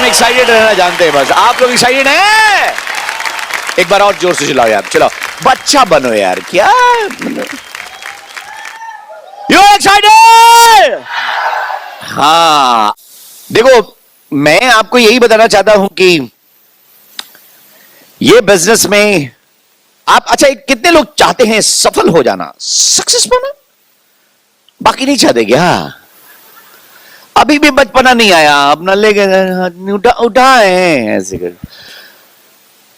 Excited रहना जानते हैं, बस आप लोग एक्साइटेड हैं? एक बार और जोर से चिल्लाओ यार, चलो बच्चा बनो यार, क्या यू एक्साइटेड? हाँ देखो, मैं आपको यही बताना चाहता हूं कि ये बिजनेस में आप, अच्छा कितने लोग चाहते हैं सफल हो जाना, सक्सेस पाना? बाकी नहीं चाहते क्या? अभी भी बचपना नहीं आया, अपना ले गए उठाए ऐसे कर।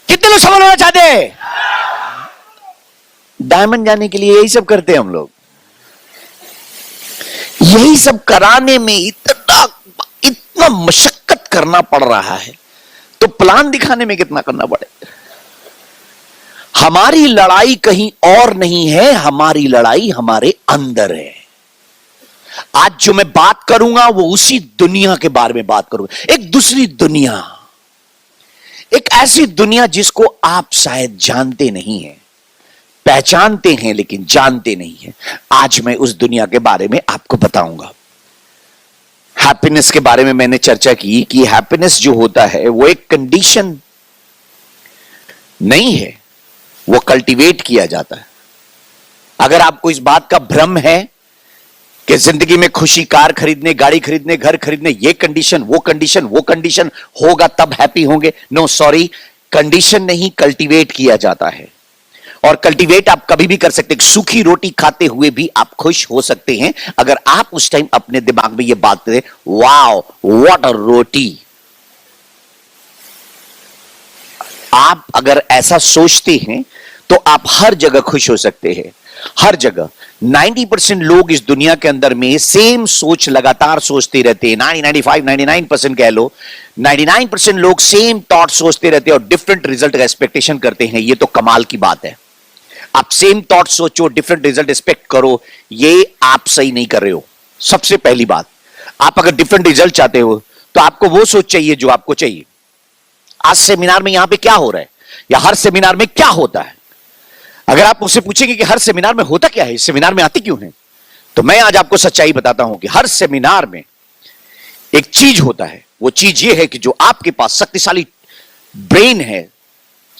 कितने लोग सफल होना चाहते हैं? डायमंड जाने के लिए यही सब करते हैं हम लोग। यही सब कराने में इतना मशक्कत करना पड़ रहा है, तो प्लान दिखाने में कितना करना पड़े। हमारी लड़ाई कहीं और नहीं है, हमारी लड़ाई हमारे अंदर है। आज जो मैं बात करूंगा वो उसी दुनिया के बारे में बात करूंगा। एक दूसरी दुनिया, एक ऐसी दुनिया जिसको आप शायद जानते नहीं हैं, पहचानते हैं लेकिन जानते नहीं हैं। आज मैं उस दुनिया के बारे में आपको बताऊंगा। हैप्पीनेस के बारे में मैंने चर्चा की कि हैप्पीनेस जो होता है वो एक कंडीशन नहीं है, वो कल्टीवेट किया जाता है। अगर आपको इस बात का भ्रम है कि जिंदगी में खुशी, कार खरीदने, गाड़ी खरीदने, घर खरीदने, ये कंडीशन, वो कंडीशन, वो कंडीशन होगा तब हैप्पी होंगे, नो सॉरी, कंडीशन नहीं, कल्टीवेट किया जाता है। और कल्टीवेट आप कभी भी कर सकते हैं। सूखी रोटी खाते हुए भी आप खुश हो सकते हैं अगर आप उस टाइम अपने दिमाग में ये बात करें, वाओ व्हाट अ रोटी। आप अगर ऐसा सोचते हैं तो आप हर जगह खुश हो सकते हैं, हर जगह। 90% लोग इस दुनिया के अंदर में सेम सोच लगातार सोचते रहते हैं। 95, 99% कह लो, 99% लोग सेम थॉट सोचते रहते हैं और डिफरेंट रिजल्ट का एक्सपेक्टेशन करते हैं। ये तो कमाल की बात है। आप सेम थॉट सोचो, डिफरेंट रिजल्ट एक्सपेक्ट करो, ये आप सही नहीं कर रहे हो। सबसे पहली बात, आप अगर डिफरेंट रिजल्ट चाहते हो तो आपको वो सोच चाहिए जो आपको चाहिए। आज सेमिनार में यहां पे क्या हो रहा है, या हर सेमिनार में क्या होता है, अगर आप मुझसे पूछेंगे कि हर सेमिनार में होता क्या है, इस सेमिनार में आते क्यों हैं, तो मैं आज आपको सच्चाई बताता हूं कि हर सेमिनार में एक चीज होता है। वो चीज ये है कि जो आपके पास शक्तिशाली ब्रेन है,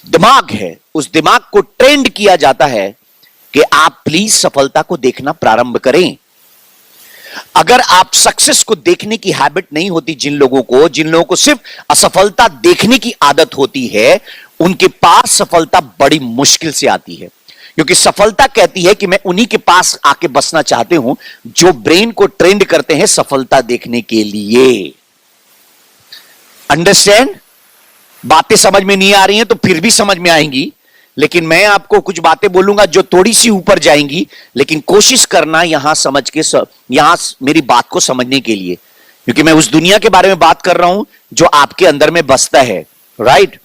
दिमाग है, उस दिमाग को ट्रेंड किया जाता है कि आप प्लीज सफलता को देखना प्रारंभ करें। अगर आप सक्सेस को देखने की हैबिट नहीं होती, जिन लोगों को सिर्फ असफलता देखने की आदत होती है, उनके पास सफलता बड़ी मुश्किल से आती है। क्योंकि सफलता कहती है कि मैं उन्हीं के पास आके बसना चाहते हूं जो ब्रेन को ट्रेंड करते हैं सफलता देखने के लिए। अंडरस्टैंड? बातें समझ में नहीं आ रही हैं तो फिर भी समझ में आएंगी, लेकिन मैं आपको कुछ बातें बोलूंगा जो थोड़ी सी ऊपर जाएंगी, लेकिन कोशिश करना यहां समझ के यहां मेरी बात को समझने के लिए, क्योंकि मैं उस दुनिया के बारे में बात कर रहा हूं जो आपके अंदर में बसता है। राइट?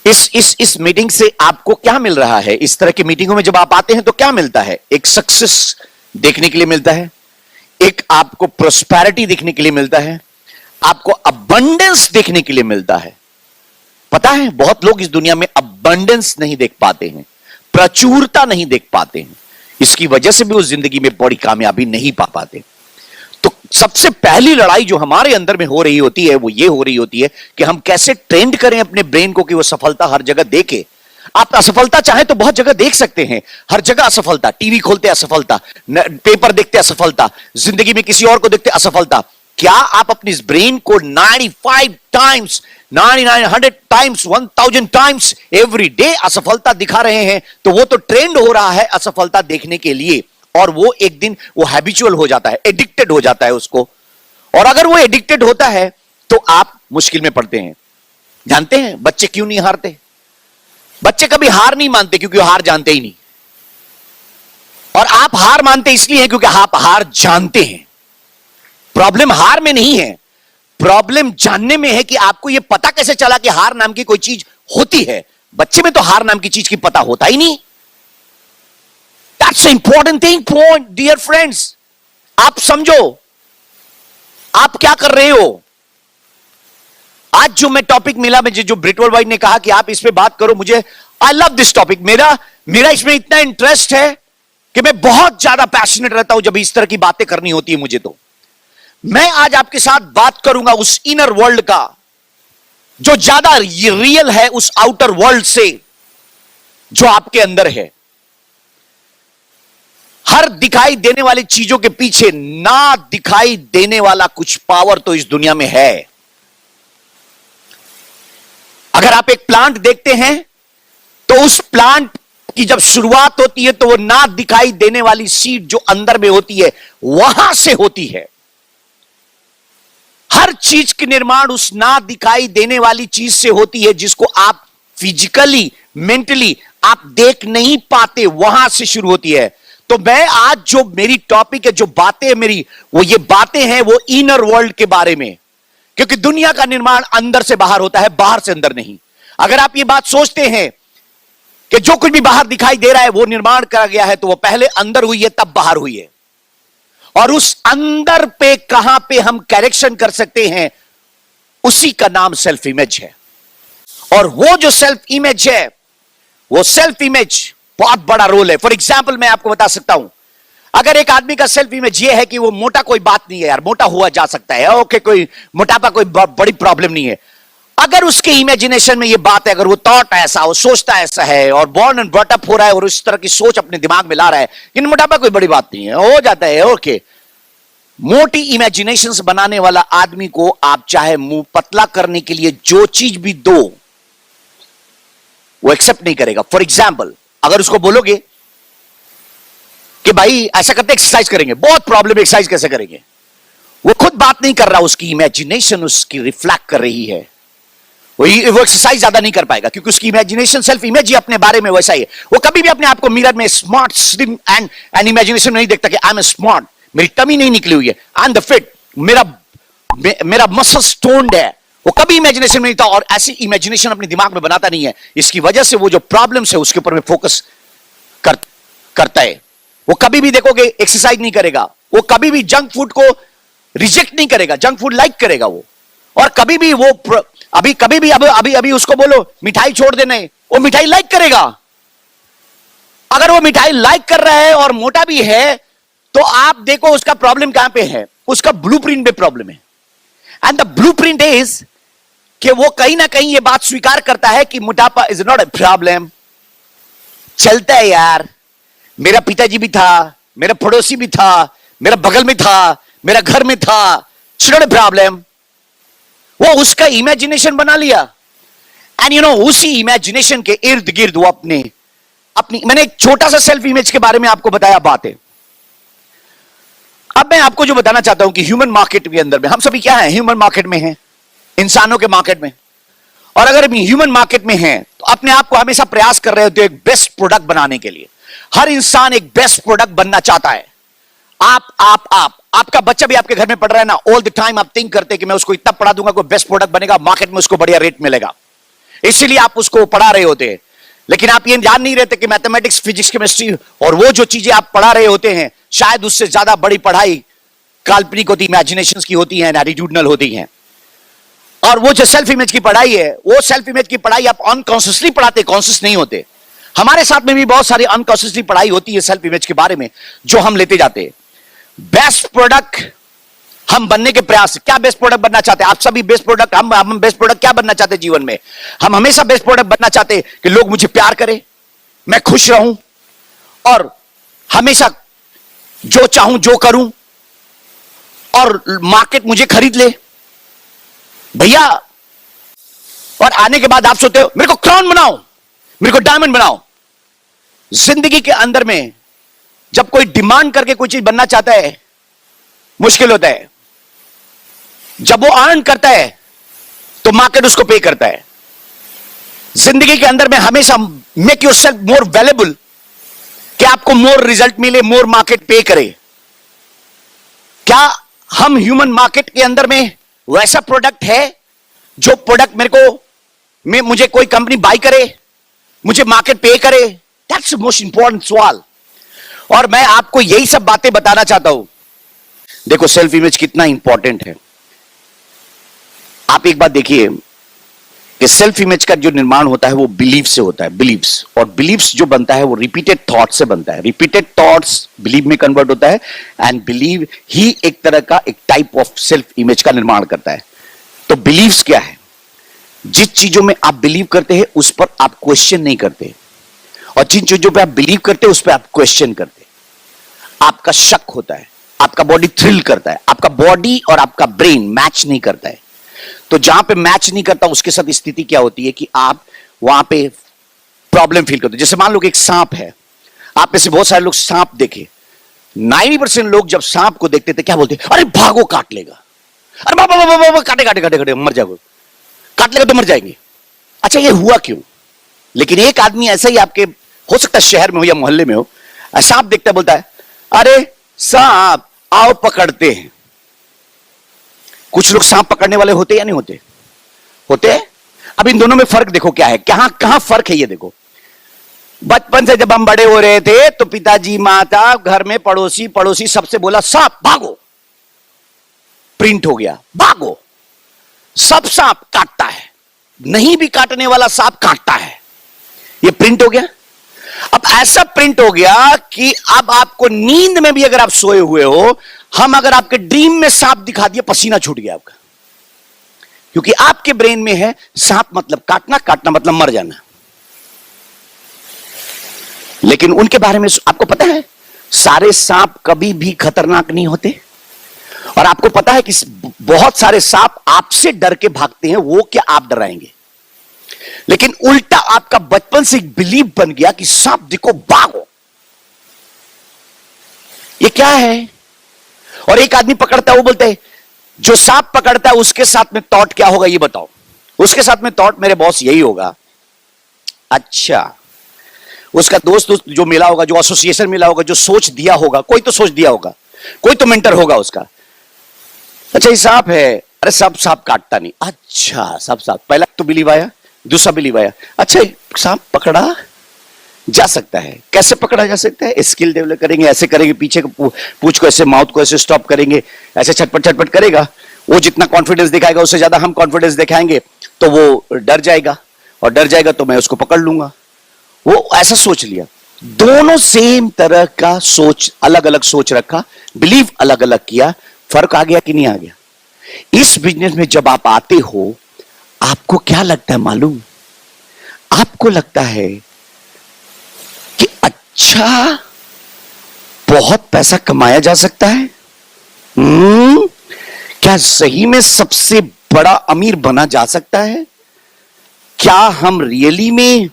इस मीटिंग से आपको क्या मिल रहा है? इस तरह की मीटिंगों में जब आप आते हैं तो क्या मिलता है? एक सक्सेस देखने के लिए मिलता है, एक आपको प्रोस्पेरिटी देखने के लिए मिलता है, आपको अबंडेंस देखने के लिए मिलता है। पता है बहुत लोग इस दुनिया में अबंडेंस नहीं देख पाते हैं, प्रचुरता नहीं देख पाते हैं। इसकी वजह से भी वो जिंदगी में बड़ी कामयाबी नहीं पा पाते। तो सबसे पहली लड़ाई जो हमारे अंदर में हो रही होती है वो ये हो रही होती है कि हम कैसे ट्रेंड करें अपने ब्रेन को कि वो सफलता हर जगह देखे। आप असफलता चाहें तो बहुत जगह देख सकते हैं, हर जगह असफलता। टीवी खोलते असफलता, पेपर देखते असफलता, जिंदगी में किसी और को देखते असफलता। क्या आप अपनी इस ब्रेन को 95 times, 99, 100 times, 1000 times every day असफलता दिखा रहे हैं? तो वो तो ट्रेंड हो रहा है असफलता देखने के लिए, और वो एक दिन वो हैबिचुअल हो जाता है, एडिक्टेड हो जाता है उसको। और अगर वो एडिक्टेड होता है तो आप मुश्किल में पड़ते हैं। जानते हैं बच्चे क्यों नहीं हारते? बच्चे कभी हार नहीं मानते क्योंकि वो हार जानते ही नहीं, और आप हार मानते इसलिए हैं क्योंकि आप हार जानते हैं। प्रॉब्लम हार में नहीं है, प्रॉब्लम जानने में है कि आपको यह पता कैसे चला कि हार नाम की कोई चीज होती है। बच्चे में तो हार नाम की चीज की पता होता ही नहीं। That's the important thing, point, dear friends. आप समझो आप क्या कर रहे हो। आज जो मैं टॉपिक मिला, मुझे जो ब्रिटवल वाइट ने कहा कि आप इस पे बात करो, मुझे आई लव दिस टॉपिक। मेरा इसमें इतना इंटरेस्ट है कि मैं बहुत ज्यादा पैशनेट रहता हूं जब इस तरह की बातें करनी होती है मुझे। तो मैं आज आपके साथ बात करूंगा उस इनर वर्ल्ड का जो ज्यादा रियल है उस आउटर वर्ल्ड से जो आपके अंदर है। हर दिखाई देने वाली चीजों के पीछे ना दिखाई देने वाला कुछ पावर तो इस दुनिया में है। अगर आप एक प्लांट देखते हैं तो उस प्लांट की जब शुरुआत होती है तो वो ना दिखाई देने वाली सीड जो अंदर में होती है वहां से होती है। हर चीज के निर्माण उस ना दिखाई देने वाली चीज से होती है जिसको आप फिजिकली मेंटली आप देख नहीं पाते, वहां से शुरू होती है। तो मैं आज जो मेरी टॉपिक है, जो बातें मेरी वो ये बातें हैं वो इनर वर्ल्ड के बारे में, क्योंकि दुनिया का निर्माण अंदर से बाहर होता है, बाहर से अंदर नहीं। अगर आप ये बात सोचते हैं कि जो कुछ भी बाहर दिखाई दे रहा है वो निर्माण करा गया है तो वो पहले अंदर हुई है तब बाहर हुई है। और उस अंदर पे कहां पे हम करेक्शन कर सकते हैं उसी का नाम सेल्फ इमेज है। और वो जो सेल्फ इमेज है वो सेल्फ इमेज बहुत बड़ा रोल है। फॉर एग्जाम्पल मैं आपको बता सकता हूं, अगर एक आदमी का सेल्फ इमेज ये है कि वो मोटा कोई बात नहीं है यार, मोटा हुआ जा सकता है, ओके, कोई मोटापा कोई बड़ी प्रॉब्लम नहीं है। अगर उसके इमेजिनेशन में ये बात है, अगर वो थॉट ऐसा, वो सोचता ऐसा है और बॉर्न एंड ब्रॉट अप हो रहा है और उस तरह की सोच अपने दिमाग में ला रहा है कि मोटापा कोई बड़ी बात नहीं है, हो जाता है, ओके। मोटी इमेजिनेशंस बनाने वाला आदमी को आप चाहे मुंह पतला करने के लिए जो चीज भी दो वो एक्सेप्ट नहीं करेगा। फॉर एग्जाम्पल, अगर उसको बोलोगे कि भाई ऐसा करते एक्सरसाइज करेंगे, बहुत प्रॉब्लम, एक्सरसाइज कैसे करेंगे, वो खुद बात नहीं कर रहा, उसकी इमेजिनेशन उसकी रिफ्लेक्ट कर रही है। वो एक्सरसाइज ज्यादा नहीं कर पाएगा क्योंकि उसकी इमेजिनेशन, सेल्फ इमेज ही अपने बारे में वैसा ही है। वो कभी भी अपने आप को मिरर में स्मार्ट, स्लिम एंड इमेजिनेशन नहीं देखता कि आई एम स्मार्ट, मेरी टमी नहीं निकली हुई है, आई एम द फिट, मेरा मसल स्टोन्ड है। वो कभी इमेजिनेशन में नहीं था और ऐसी इमेजिनेशन अपने दिमाग में बनाता नहीं है। इसकी वजह से वो जो प्रॉब्लम्स है उसके ऊपर में फोकस करता है। वो कभी भी देखोगे एक्सरसाइज नहीं करेगा, वो कभी भी जंक फूड को रिजेक्ट नहीं करेगा, जंक फूड लाइक करेगा वो। और कभी भी वो अभी उसको बोलो मिठाई छोड़ देना है, वो मिठाई लाइक करेगा। अगर वो मिठाई लाइक कर रहा है और मोटा भी है तो आप देखो उसका प्रॉब्लम कहां पे है, उसका ब्लूप्रिंट पे प्रॉब्लम है। एंड द ब्लूप्रिंट इज कि वो कहीं ना कहीं ये बात स्वीकार करता है कि मोटापा इज नॉट अ प्रॉब्लम, चलता है यार, मेरा पिताजी भी था, मेरा पड़ोसी भी था, मेरा बगल में था, मेरा घर में था, इट्स नॉट अ प्रॉब्लम। वो उसका इमेजिनेशन बना लिया। एंड यू नो, उसी इमेजिनेशन के इर्द गिर्द वो अपनी मैंने एक छोटा सा सेल्फ इमेज के बारे में आपको बताया बातें। अब मैं आपको जो बताना चाहता हूं कि ह्यूमन मार्केट के अंदर में हम सभी क्या है, ह्यूमन मार्केट में हैं, इंसानों के मार्केट में। और अगर हम ह्यूमन मार्केट में हैं तो अपने आप को हमेशा प्रयास कर रहे होते हैं एक बेस्ट प्रोडक्ट बनाने के लिए। हर इंसान एक बेस्ट प्रोडक्ट बनना चाहता है। आपका बच्चा भी आपके घर में पढ़ रहा है ना, ऑल द टाइम आप थिंक करते हैं कि मैं उसको इतना पढ़ा दूंगा कोई बेस्ट प्रोडक्ट बनेगा, मार्केट में उसको बढ़िया रेट मिलेगा, इसीलिए आप उसको पढ़ा रहे होते हैं। लेकिन आप ये जान नहीं रहते कि मैथमेटिक्स, फिजिक्स, केमिस्ट्री और वो जो चीजें आप पढ़ा रहे होते हैं शायद उससे ज्यादा बड़ी पढ़ाई काल्पनिक होती, इमेजिनेशंस की होती है, एटीट्यूडनल होती है। और वो जो सेल्फ इमेज की पढ़ाई है, वो सेल्फ इमेज की पढ़ाई आप अनकॉन्शियसली पढ़ाते, कॉन्शियस नहीं होते। हमारे साथ में भी बहुत सारी अनकॉन्शियसली पढ़ाई होती है सेल्फ इमेज के बारे में जो हम लेते जाते हैं। बेस्ट प्रोडक्ट हम बनने के प्रयास, क्या बेस्ट प्रोडक्ट बनना चाहते हैं आप सभी? बेस्ट प्रोडक्ट, हम बेस्ट प्रोडक्ट क्या बनना चाहते हैं जीवन में? हम हमेशा बेस्ट प्रोडक्ट बनना चाहते हैं कि लोग मुझे प्यार करें, मैं खुश रहूं और हमेशा जो चाहूं जो करूं और मार्केट मुझे खरीद ले भैया। और आने के बाद आप सोचते हो मेरे को क्राउन बनाओ, मेरे को डायमंड बनाओ। जिंदगी के अंदर में जब कोई डिमांड करके कोई चीज बनना चाहता है मुश्किल होता है। जब वो अर्न करता है तो मार्केट उसको पे करता है। जिंदगी के अंदर में हमेशा मेक योरसेल्फ मोर वैल्यूएबल, कि आपको मोर रिजल्ट मिले, मोर मार्केट पे करे। क्या हम ह्यूमन मार्केट के अंदर में वैसा प्रोडक्ट है जो प्रोडक्ट मुझे कोई कंपनी बाय करे, मुझे मार्केट पे करे? दैट्स द मोस्ट इंपॉर्टेंट सवाल। और मैं आपको यही सब बातें बताना चाहता हूं। देखो सेल्फ इमेज कितना इंपॉर्टेंट है। आप एक बात देखिए, कि सेल्फ इमेज का जो निर्माण होता है वो बिलीफ से होता है, बिलीव्स, और बिलीव्स जो बनता है वो रिपीटेड थॉट से बनता है। रिपीटेड थॉट्स बिलीव में कन्वर्ट होता है, एंड बिलीव ही एक तरह का एक टाइप ऑफ सेल्फ इमेज का निर्माण करता है। तो बिलीव्स क्या है? जिस चीजों में आप बिलीव करते हैं उस पर आप क्वेश्चन नहीं करते, और जिन चीजों पे आप बिलीव करते हैं उस पर आप क्वेश्चन करते। आपका शक होता है, आपका बॉडी थ्रिल करता है, आपका बॉडी और आपका ब्रेन मैच नहीं करता है। तो जहां पे मैच नहीं करता उसके साथ स्थिति क्या होती है कि आप वहां पे प्रॉब्लम फील करते हो। जैसे मान लो कि एक सांप है, आप में से बहुत सारे लोग सांप देखे, 90% लोग जब सांप को देखते थे क्या बोलते? अरे भागो, काट लेगा, अरे बाबा बाबा बाबा, काटे काटे काटे काटे, मर जाओगे, काट लेगा तो मर जाएंगे। अच्छा, ये हुआ क्यों? लेकिन एक आदमी ऐसा ही आपके हो सकता है शहर में हो या मोहल्ले में हो, सांप देखता है, बोलता है अरे सांप आओ पकड़ते हैं। कुछ लोग सांप पकड़ने वाले होते या नहीं होते? होते। अब इन दोनों में फर्क देखो क्या है, कहां कहां फर्क है ये देखो। बचपन से जब हम बड़े हो रहे थे तो पिताजी, माता, घर में पड़ोसी पड़ोसी सबसे बोला सांप भागो, प्रिंट हो गया भागो। सब सांप काटता है, नहीं भी काटने वाला सांप काटता है, ये प्रिंट हो गया। अब ऐसा प्रिंट हो गया कि अब आपको नींद में भी अगर आप सोए हुए हो, हम अगर आपके ड्रीम में सांप दिखा दिए, पसीना छूट गया आपका, क्योंकि आपके ब्रेन में है सांप मतलब काटना, काटना मतलब मर जाना। लेकिन उनके बारे में आपको पता है सारे सांप कभी भी खतरनाक नहीं होते, और आपको पता है कि बहुत सारे सांप आपसे डर के भागते हैं, वो क्या आप डराएंगे। लेकिन उल्टा आपका बचपन से एक बिलीव बन गया कि सांप दिखो भागो। ये क्या है? और एक आदमी पकड़ता है, वो बोलते हैं जो सांप पकड़ता है उसके साथ में थॉट क्या होगा ये बताओ। उसके साथ में थॉट मेरे बॉस यही होगा। अच्छा, उसका दोस्त जो मिला होगा, जो एसोसिएशन मिला होगा, जो सोच दिया होगा, कोई तो सोच दिया होगा, कोई तो मेंटर होगा उसका। अच्छा ये सांप है, अरे सब सांप काटता नहीं। अच्छा सब सांप, पहला तो बिलीव आया, दूसरा बिलीव आया, अच्छा सांप पकड़ा जा सकता है। कैसे पकड़ा जा सकता है? स्किल डेवलप करेंगे, ऐसे करेंगे, पीछे को पूंछ को ऐसे, माउथ को ऐसे स्टॉप करेंगे, ऐसे छटपट छटपट करेगा। वो जितना कॉन्फिडेंस दिखाएगा उससे ज्यादा हम कॉन्फिडेंस दिखाएंगे तो वो डर जाएगा, और डर जाएगा तो मैं उसको पकड़ लूंगा। वो ऐसा सोच लिया। दोनों सेम तरह का सोच, अलग अलग सोच रखा, बिलीव अलग अलग किया। फर्क आ गया कि नहीं आ गया? इस बिजनेस में जब आप आते हो आपको क्या लगता है मालूम? आपको लगता है कि अच्छा बहुत पैसा कमाया जा सकता है। क्या सही में सबसे बड़ा अमीर बना जा सकता है? क्या हम रियली में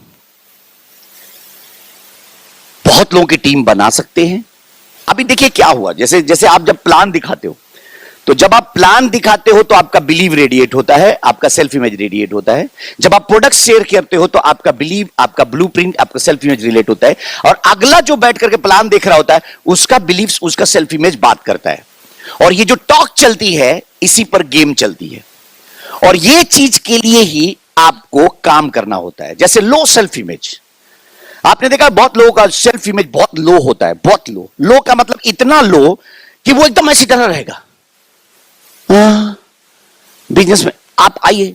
बहुत लोगों की टीम बना सकते हैं? अभी देखिए क्या हुआ, जैसे जैसे आप जब प्लान दिखाते हो, तो जब आप प्लान दिखाते हो तो आपका बिलीव रेडिएट होता है, आपका सेल्फ इमेज रेडिएट होता है। जब आप प्रोडक्ट शेयर करते हो तो आपका बिलीव, आपका ब्लूप्रिंट, आपका सेल्फ इमेज रिलेट होता है, और अगला जो बैठ करके प्लान देख रहा होता है उसका बिलीव, उसका सेल्फ इमेज बात करता है। और ये जो टॉक चलती है इसी पर गेम चलती है, और ये चीज के लिए ही आपको काम करना होता है। जैसे लो सेल्फ इमेज, आपने देखा बहुत लोगों का सेल्फ इमेज बहुत लो होता है, बहुत लो। लो का मतलब इतना लो कि वो एकदम ऐसी तरह रहेगा। बिजनेस में आप आइए,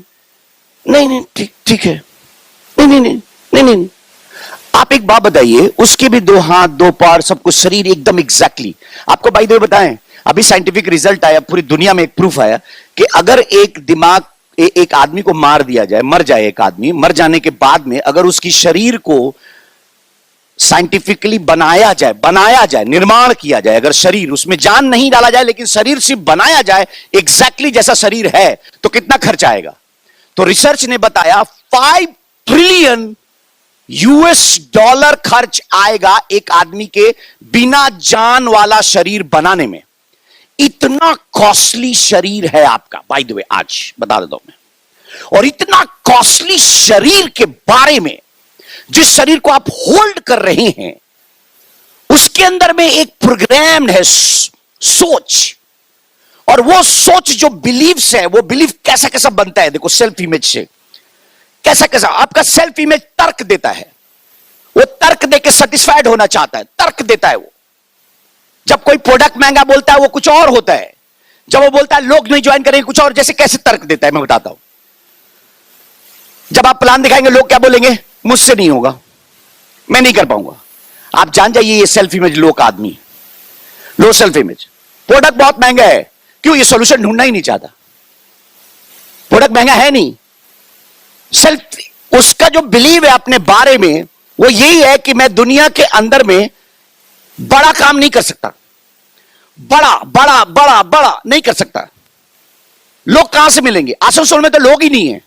नहीं नहीं ठीक ठीक है, नहीं नहीं नहीं नहीं नहीं। आप एक बात बताइए, उसके भी 2 हाथ 2 पैर सब कुछ, शरीर एकदम एग्जैक्टली। आपको बाय द वे बताएं, अभी साइंटिफिक रिजल्ट आया, पूरी दुनिया में एक प्रूफ आया कि अगर एक दिमाग एक आदमी को मार दिया जाए, मर जाए एक आदमी, मर जाने के बाद में अगर उसकी शरीर को साइंटिफिकली बनाया जाए, निर्माण किया जाए, अगर शरीर उसमें जान नहीं डाला जाए लेकिन शरीर सिर्फ बनाया जाए एग्जैक्टली जैसा शरीर है, तो कितना खर्च आएगा? तो रिसर्च ने बताया 5 ट्रिलियन $US खर्च आएगा एक आदमी के बिना जान वाला शरीर बनाने में। इतना कॉस्टली शरीर है आपका, बाय द वे आज बता देता हूं मैं। और इतना कॉस्टली शरीर के बारे में, जिस शरीर को आप होल्ड कर रहे हैं, उसके अंदर में एक प्रोग्राम है सोच, और वो सोच जो बिलीव्स है, वो बिलीव कैसा कैसा बनता है देखो सेल्फ इमेज से। कैसा कैसा आपका सेल्फ इमेज तर्क देता है, वो तर्क देके सेटिस्फाइड होना चाहता है, तर्क देता है वो। जब कोई प्रोडक्ट महंगा बोलता है वो कुछ और होता है, जब वो बोलता है लोग नहीं ज्वाइन करेंगे कुछ और, जैसे कैसे तर्क देता है मैं बताता हूं। जब आप प्लान दिखाएंगे लोग क्या बोलेंगे, मुझसे नहीं होगा, मैं नहीं कर पाऊंगा। आप जान जाइए ये सेल्फ इमेज लो का आदमी, लो सेल्फ इमेज। प्रोडक्ट बहुत महंगा है, क्यों, ये सॉल्यूशन ढूंढना ही नहीं चाहता। प्रोडक्ट महंगा है नहीं, सेल्फ उसका जो बिलीव है अपने बारे में वो यही है कि मैं दुनिया के अंदर में बड़ा काम नहीं कर सकता, बड़ा बड़ा बड़ा बड़ा नहीं कर सकता। लोग कहां से मिलेंगे, आसनसोल में तो लोग ही नहीं है।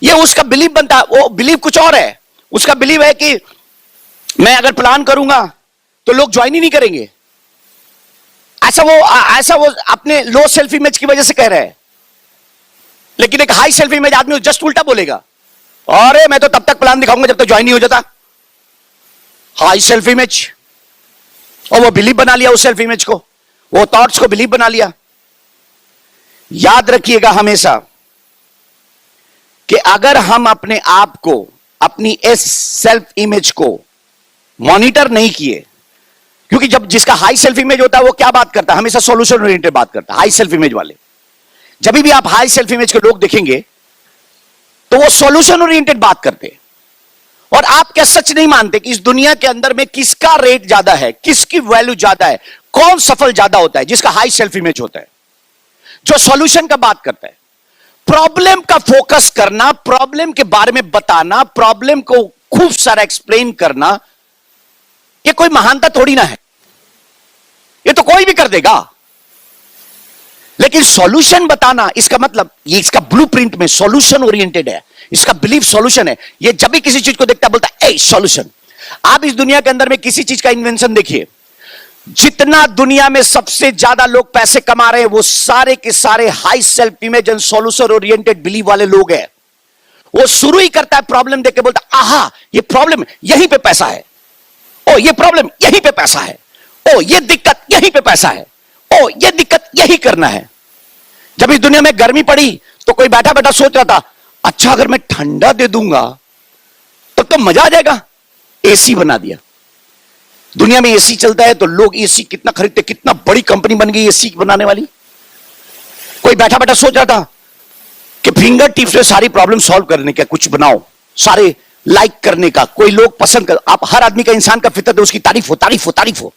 ये उसका बिलीव बनता है, वो बिलीव कुछ और है। उसका बिलीव है कि मैं अगर प्लान करूंगा तो लोग ज्वाइन ही नहीं करेंगे। ऐसा वो अपने लो सेल्फ इमेज की वजह से कह रहा है। लेकिन एक हाई सेल्फ इमेज आदमी जस्ट उल्टा बोलेगा, अरे मैं तो तब तक प्लान दिखाऊंगा जब तक ज्वाइन नहीं हो जाता। हाई सेल्फ इमेज, और वो बिलीव बना लिया उस सेल्फ इमेज को, वो थॉट्स को बिलीव बना लिया। याद रखिएगा हमेशा कि अगर हम अपने आप को, अपनी इस सेल्फ इमेज को मॉनिटर नहीं किए, क्योंकि जब जिसका हाई सेल्फ इमेज होता है वो क्या बात करता है, हमेशा सॉल्यूशन ओरिएंटेड बात करता है। हाई सेल्फ इमेज वाले, जब भी आप हाई सेल्फ इमेज के लोग देखेंगे तो वो सॉल्यूशन ओरिएंटेड बात करते हैं। और आप क्या सच नहीं मानते कि इस दुनिया के अंदर में किसका रेट ज्यादा है, किसकी वैल्यू ज्यादा है, कौन सफल ज्यादा होता है, जिसका हाई सेल्फ इमेज होता है, जो सॉल्यूशन का बात करता है। प्रॉब्लम का फोकस करना, प्रॉब्लम के बारे में बताना, प्रॉब्लम को खूब सारा एक्सप्लेन करना, ये कोई महानता थोड़ी ना है, ये तो कोई भी कर देगा। लेकिन सॉल्यूशन बताना, इसका मतलब ये इसका ब्लूप्रिंट में सॉल्यूशन ओरिएंटेड है, इसका बिलीफ सॉल्यूशन है। ये जब भी किसी चीज को देखता है बोलता है ए सॉल्यूशन। आप इस दुनिया के अंदर में किसी चीज का इन्वेंशन देखिए, जितना दुनिया में सबसे ज्यादा लोग पैसे कमा रहे हैं वो सारे के सारे high self image and solution oriented believe वाले लोग हैं। वो शुरू ही करता है प्रॉब्लम देख के, बोलता आहा ये प्रॉब्लम यहीं पे पैसा है, ओ ये प्रॉब्लम यहीं पे पैसा है, ओ ये दिक्कत यहीं पे पैसा है, ओ ये दिक्कत यही करना है। जब इस दुनिया में गर्मी पड़ी तो कोई बैठा बैठा सोच रहा था, अच्छा अगर मैं ठंडा दे दूंगा तो मजा आ जाएगा, एसी बना दिया। दुनिया में एसी चलता है तो लोग एसी कितना खरीदते, कितना बड़ी कंपनी बन गई एसी बनाने वाली। कोई बैठा बैठा सोच रहा था कि फिंगर टिप्स से सारी प्रॉब्लम सॉल्व करने का कुछ बनाओ, सारे लाइक करने का, कोई लोग पसंद कर। आप हर आदमी का, इंसान का फितरत है उसकी तारीफ हो तारीफ हो तारीफ हो।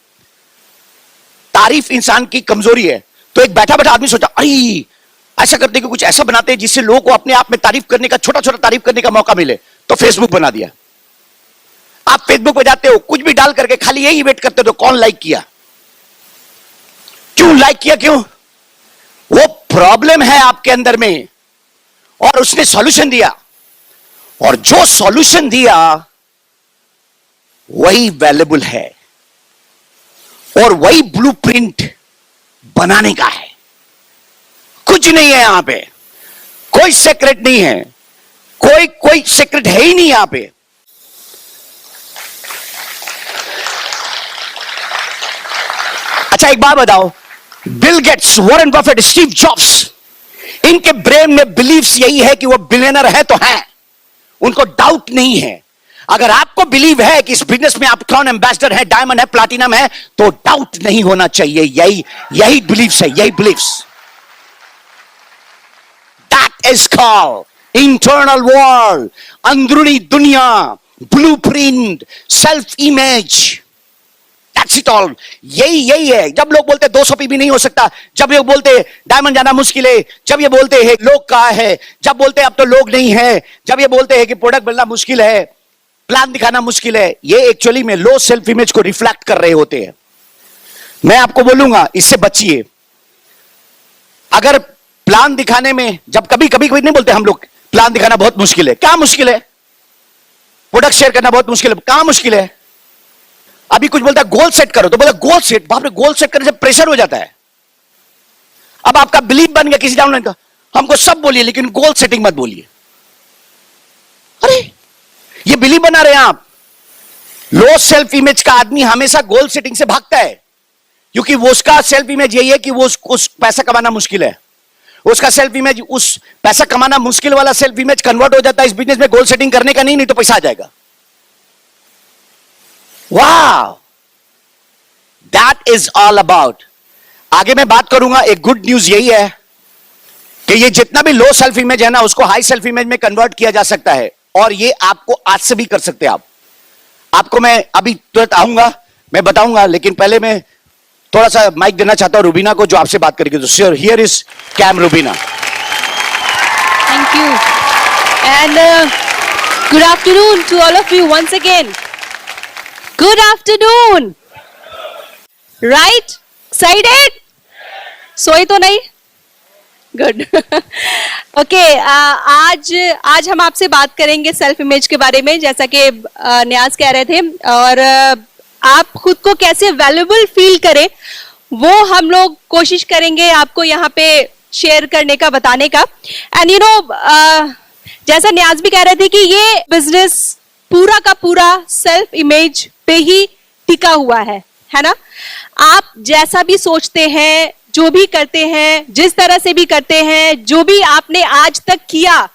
तारीफ इंसान की कमजोरी है। तो एक बैठा बैठा आदमी सोचा, अरे ऐसा करते कि कुछ ऐसा बनाते हैं जिससे लोगों को अपने आप में तारीफ करने का, छोटा छोटा तारीफ करने का मौका मिले। तो फेसबुक बना दिया। आप फेसबुक पे जाते हो, कुछ भी डाल करके खाली यही वेट करते हो कौन लाइक किया, क्यों लाइक किया, क्यों? वो प्रॉब्लम है आपके अंदर में और उसने सॉल्यूशन दिया, और जो सॉल्यूशन दिया वही वैल्यूएबल है और वही ब्लूप्रिंट बनाने का है। कुछ नहीं है यहां पे, कोई सीक्रेट नहीं है, कोई सीक्रेट है ही नहीं यहां पे। अच्छा एक बात बताओ, Bill Gates, Warren Buffett, Steve jobs, इनके ब्रेन में बिलीव्स यही है कि वो बिलियनर है तो है, उनको डाउट नहीं है। अगर आपको बिलीव है कि इस बिजनेस में आप क्राउन एम्बेसडर है, डायमंड है, प्लैटिनम है, तो डाउट नहीं होना चाहिए। यही बिलीव्स है, यही believes. That is called internal world, अंदरूनी दुनिया, blueprint, self image. That's it all. यही है। जब लोग बोलते 200 पी भी नहीं हो सकता, जब लोग बोलते डायमंड जाना मुश्किल है, जब ये बोलते हैं लोग कहां है, जब बोलते अब तो लोग नहीं है, जब ये बोलते हैं कि प्रोडक्ट मिलना मुश्किल है, प्लान दिखाना मुश्किल है, ये एक्चुअली में लो सेल्फ इमेज को रिफ्लेक्ट कर रहे होते हैं। मैं आपको बोलूंगा इससे बचिए। अगर प्लान दिखाने में, जब कभी नहीं बोलते हम लोग प्लान दिखाना बहुत मुश्किल है, क्या मुश्किल है? प्रोडक्ट शेयर करना बहुत मुश्किल है, कहां मुश्किल है? अभी कुछ बोलता है गोल सेट करो, तो बोला गोल सेट, बाप रे, गोल सेट करने से प्रेशर हो जाता है। अब आपका बिलीव बन गया किसी डाउनलाइन का, हमको सब बोलिए लेकिन गोल सेटिंग मत बोलिए। अरे ये बिलीव बना रहे हैं आप। लो सेल्फ इमेज का आदमी हमेशा गोल सेटिंग से भागता है, क्योंकि वो उसका सेल्फ इमेज यही है कि वो उस पैसा कमाना मुश्किल है। उसका सेल्फ इमेज, उस पैसा कमाना मुश्किल वाला सेल्फ इमेज कन्वर्ट हो जाता है इस बिजनेस में गोल सेटिंग करने का, नहीं तो पैसा आ जाएगा। वाह, दैट इज ऑल अबाउट। आगे मैं बात करूंगा। एक गुड न्यूज यही है कि ये जितना भी लो सेल्फ इमेज है ना, उसको हाई सेल्फ इमेज में कन्वर्ट किया जा सकता है। और ये आपको आज से भी कर सकते हैं आप। आपको मैं अभी तुरंत आऊंगा, मैं बताऊंगा, लेकिन पहले मैं थोड़ा सा माइक देना चाहता हूं रुबीना को, जो आपसे बात करेगी। तो सर, हियर इज कैम Rubina. Thank you. And good afternoon to all of you once again. Good afternoon. Right? Excited? सोए तो नहीं? Good. Okay. आज हम आपसे बात करेंगे सेल्फ इमेज के बारे में, जैसा कि न्याज कह रहे थे, और आप खुद को कैसे वैल्यूएबल फील करें वो हम लोग कोशिश करेंगे आपको यहाँ पे शेयर करने का, बताने का। एंड जैसा न्याज भी कह रहे थे कि ये बिजनेस पूरा का पूरा सेल्फ इमेज पे ही टिका हुआ है ना। आप जैसा भी सोचते हैं, जो भी करते हैं, जिस तरह से भी करते हैं, जो भी आपने आज तक किया,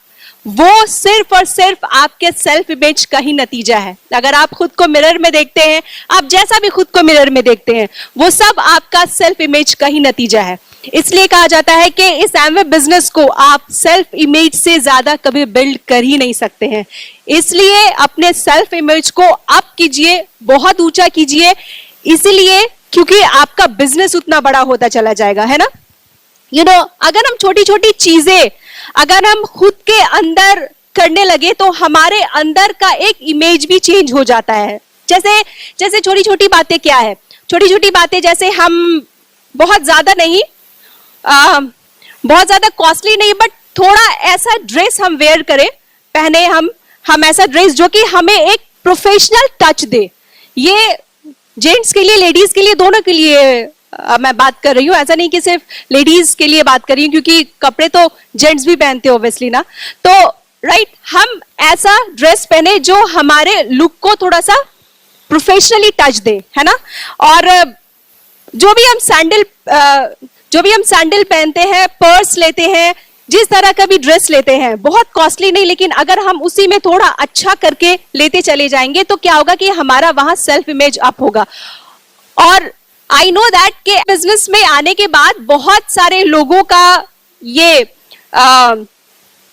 वो सिर्फ और सिर्फ आपके सेल्फ इमेज का ही नतीजा है। अगर आप खुद को मिरर में देखते हैं, आप जैसा भी खुद को मिरर में देखते हैं, वो सब आपका सेल्फ इमेज का ही नतीजा है। इसलिए कहा जाता है कि इस एमवे बिजनेस को आप सेल्फ इमेज से ज्यादा कभी बिल्ड कर ही नहीं सकते हैं। इसलिए अपने सेल्फ इमेज को अप कीजिए, बहुत ऊंचा कीजिए, इसलिए क्योंकि आपका बिजनेस उतना बड़ा होता चला जाएगा, है ना। अगर हम छोटी छोटी चीजें अगर हम खुद के अंदर करने लगे तो हमारे अंदर का एक इमेज भी चेंज हो जाता है। जैसे छोटी छोटी बातें क्या है, छोटी छोटी बातें जैसे हम बहुत ज्यादा नहीं, बहुत ज्यादा कॉस्टली नहीं, बट थोड़ा ऐसा ड्रेस हम वेयर करें, पहने हम ऐसा ड्रेस जो कि हमें एक प्रोफेशनल टच दे। ये जेंट्स के लिए, लेडीज के लिए, दोनों के लिए मैं बात कर रही हूँ। ऐसा नहीं कि सिर्फ लेडीज के लिए बात कर रही हूँ, क्योंकि कपड़े तो जेंट्स भी पहनते हैं ऑब्वियसली ना। तो राइट, हम ऐसा ड्रेस पहने जो हमारे लुक को थोड़ा सा प्रोफेशनली टच दे, है ना। और जो भी हम सैंडल पहनते हैं, पर्स लेते हैं, जिस तरह का भी ड्रेस लेते हैं, बहुत कॉस्टली नहीं, लेकिन अगर हम उसी में थोड़ा अच्छा करके लेते चले जाएंगे तो क्या होगा कि हमारा वहां सेल्फ इमेज अप होगा। और आई नो दैट के बिजनेस में आने के बाद बहुत सारे लोगों का ये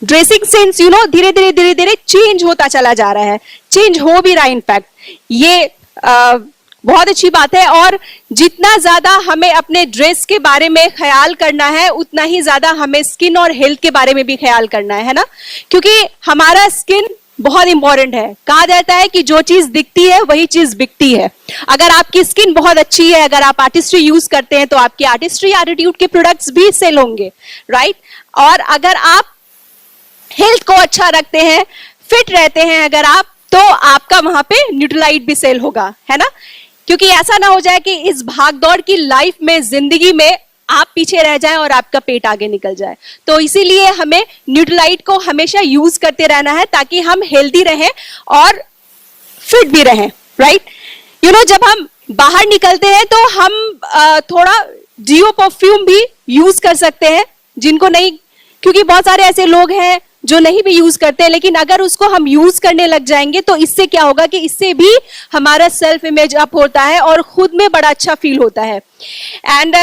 ड्रेसिंग सेंस धीरे धीरे चेंज होता चला जा रहा है, चेंज हो भी रहा है। इनफैक्ट ये बहुत अच्छी बात है। और जितना ज्यादा हमें अपने ड्रेस के बारे में ख्याल करना है, उतना ही ज्यादा हमें स्किन और हेल्थ के बारे में भी ख्याल करना है ना, क्योंकि हमारा स्किन बहुत इंपॉर्टेंट है। कहा जाता है कि जो चीज दिखती है वही चीज बिकती है। अगर आपकी स्किन बहुत अच्छी है, अगर आप आर्टिस्ट्री यूज करते हैं, तो आपकी आर्टिस्ट्री एटीट्यूड के प्रोडक्ट्स भी सेल होंगे, राइट। और अगर आप हेल्थ को अच्छा रखते हैं, फिट रहते हैं अगर आप, तो आपका वहां पे न्यूट्रलाइट भी सेल होगा, है ना। क्योंकि ऐसा ना हो जाए कि इस भागदौड़ की लाइफ में, जिंदगी में आप पीछे रह जाएं और आपका पेट आगे निकल जाए। तो इसीलिए हमें न्यूट्रलाइट को हमेशा यूज करते रहना है, ताकि हम हेल्दी रहें और फिट भी रहें, राइट। जब हम बाहर निकलते हैं तो हम थोड़ा डिओ परफ्यूम भी यूज कर सकते हैं, जिनको नहीं, क्योंकि बहुत सारे ऐसे लोग हैं जो नहीं भी यूज करते हैं, लेकिन अगर उसको हम यूज करने लग जाएंगे तो इससे क्या होगा कि इससे भी हमारा सेल्फ इमेज अप होता है और खुद में बड़ा अच्छा फील होता है। एंड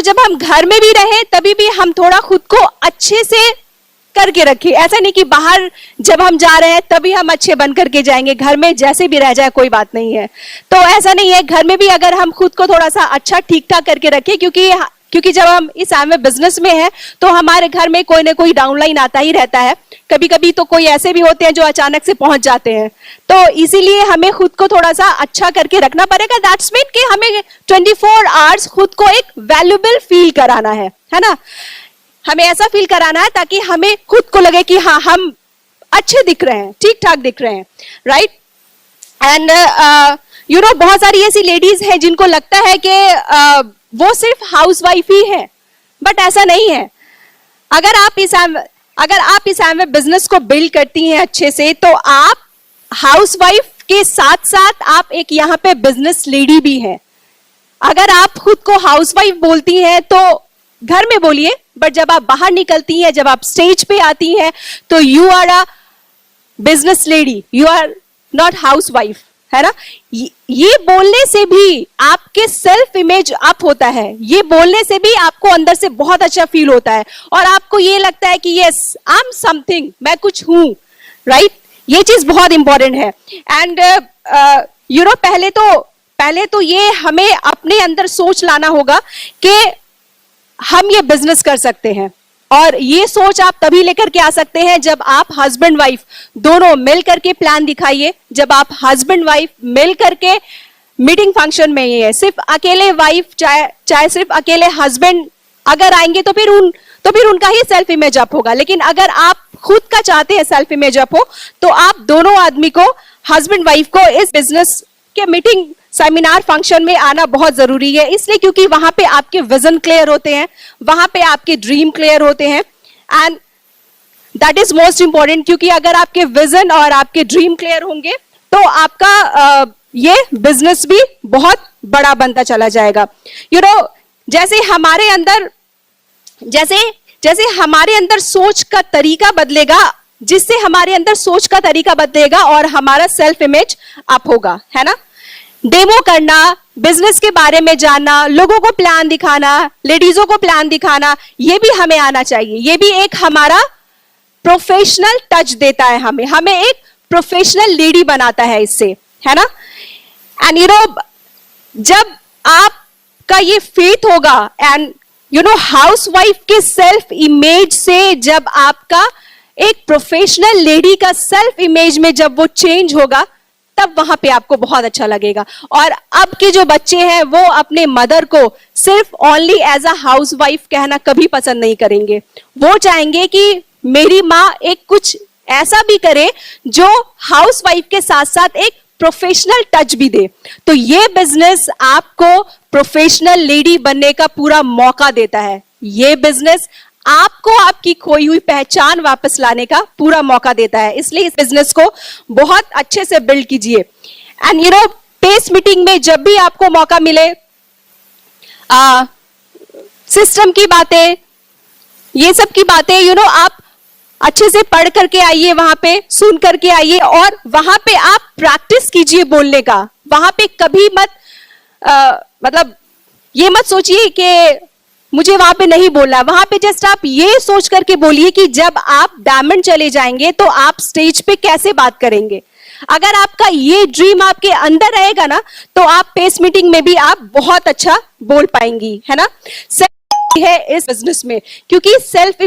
जब हम घर में भी रहें तभी भी हम थोड़ा खुद को अच्छे से करके रखें। ऐसा नहीं कि बाहर जब हम जा रहे हैं तभी हम अच्छे बन करके जाएंगे, घर में जैसे भी रह जाए कोई बात नहीं है। तो ऐसा नहीं है, घर में भी अगर हम खुद को थोड़ा सा अच्छा ठीक ठाक करके रखें, क्योंकि जब हम इस एमवे बिजनेस में हैं तो हमारे घर में कोई ना कोई डाउनलाइन आता ही रहता है। कभी कभी तो कोई ऐसे भी होते हैं जो अचानक से पहुंच जाते हैं। तो इसीलिए हमें खुद को थोड़ा सा अच्छा करके रखना पड़ेगा। दैट्स मीन कि हमें 24 आवर्स खुद को एक वैल्यूएबल फील कराना है ना। हमें ऐसा फील कराना है ताकि हमें खुद को लगे कि हाँ, हम अच्छे दिख रहे हैं, ठीक ठाक दिख रहे हैं, राइट। एंड बहुत सारी ऐसी लेडीज हैं जिनको लगता है कि वो सिर्फ हाउसवाइफ ही है, बट ऐसा नहीं है। अगर आप इस एमवे बिजनेस को बिल्ड करती हैं अच्छे से, तो आप हाउसवाइफ के साथ साथ आप एक यहाँ पे बिजनेस लेडी भी हैं। अगर आप खुद को हाउसवाइफ बोलती हैं तो घर में बोलिए, बट जब आप बाहर निकलती हैं, जब आप स्टेज पे आती हैं, तो you are a business lady, you are not housewife, है ना। ये बोलने से भी आपके सेल्फ इमेज अप होता है, ये बोलने से भी आपको अंदर से बहुत अच्छा फील होता है और आपको ये लगता है कि यस आई एम समथिंग, मैं कुछ हूं, राइट। ये चीज बहुत इंपॉर्टेंट है। एंड पहले तो ये हमें अपने अंदर सोच लाना होगा कि हम ये बिजनेस कर सकते हैं, और ये सोच आप तभी लेकर के आ सकते हैं जब आप हस्बैंड वाइफ दोनों मिल करके प्लान दिखाइए, जब आप हस्बैंड वाइफ मिल करके मीटिंग फंक्शन में, ये सिर्फ अकेले वाइफ चाहे सिर्फ अकेले हस्बैंड अगर आएंगे तो फिर उनका ही सेल्फ इमेज अप होगा। लेकिन अगर आप खुद का चाहते हैं सेल्फ इमेज अप हो, तो आप दोनों आदमी को, हस्बैंड वाइफ को, इस बिजनेस के मीटिंग सेमिनार फंक्शन में आना बहुत जरूरी है। इसलिए क्योंकि वहां पे आपके विजन क्लियर होते हैं, वहां पे आपके ड्रीम क्लियर होते हैं, and that is most important. क्योंकि अगर आपके विजन और आपके ड्रीम क्लियर होंगे तो आपका ये बिजनेस भी बहुत बड़ा बनता चला जाएगा। जैसे हमारे अंदर सोच का तरीका बदलेगा, जिससे हमारे अंदर सोच का तरीका बदलेगा और हमारा सेल्फ इमेज अप होगा, है ना। डेमो करना, बिजनेस के बारे में जानना, लोगों को प्लान दिखाना, लेडीजों को प्लान दिखाना, ये भी हमें आना चाहिए। ये भी एक हमारा प्रोफेशनल टच देता है, हमें एक प्रोफेशनल लेडी बनाता है इससे, है ना। एंड जब आपका ये फेथ होगा, एंड हाउसवाइफ के सेल्फ इमेज से जब आपका एक प्रोफेशनल लेडी का सेल्फ इमेज में जब वो चेंज होगा, तब वहां पे आपको बहुत अच्छा लगेगा। और अब के जो बच्चे हैं वो अपने मदर को सिर्फ ओनली एज अ हाउसवाइफ कहना कभी पसंद नहीं करेंगे। वो चाहेंगे कि मेरी माँ एक कुछ ऐसा भी करे जो हाउसवाइफ के साथ साथ एक प्रोफेशनल टच भी दे। तो ये बिजनेस आपको प्रोफेशनल लेडी बनने का पूरा मौका देता है। ये बिजनेस आपको आपकी खोई हुई पहचान वापस लाने का पूरा मौका देता है। इसलिए इस बिजनेस को बहुत अच्छे से बिल्ड कीजिए। एंड पेस मीटिंग में जब भी आपको मौका मिले, सिस्टम की बातें, ये सब की बातें आप अच्छे से पढ़ करके आइए, वहां पे सुन करके आइए, और वहां पे आप प्रैक्टिस कीजिए बोलने का। वहां पे कभी मत मतलब ये मत सोचिए कि मुझे वहां पे नहीं बोलना। वहां पे जस्ट आप ये सोच करके बोलिए कि जब आप डायमंड चले जाएंगे तो आप स्टेज पे कैसे बात करेंगे। अगर आपका ये ड्रीम आपके अंदर रहेगा ना, तो आप पेस मीटिंग में भी आप बहुत अच्छा बोल पाएंगी, है ना। है इस बिजनेस में, क्योंकि सेल्फ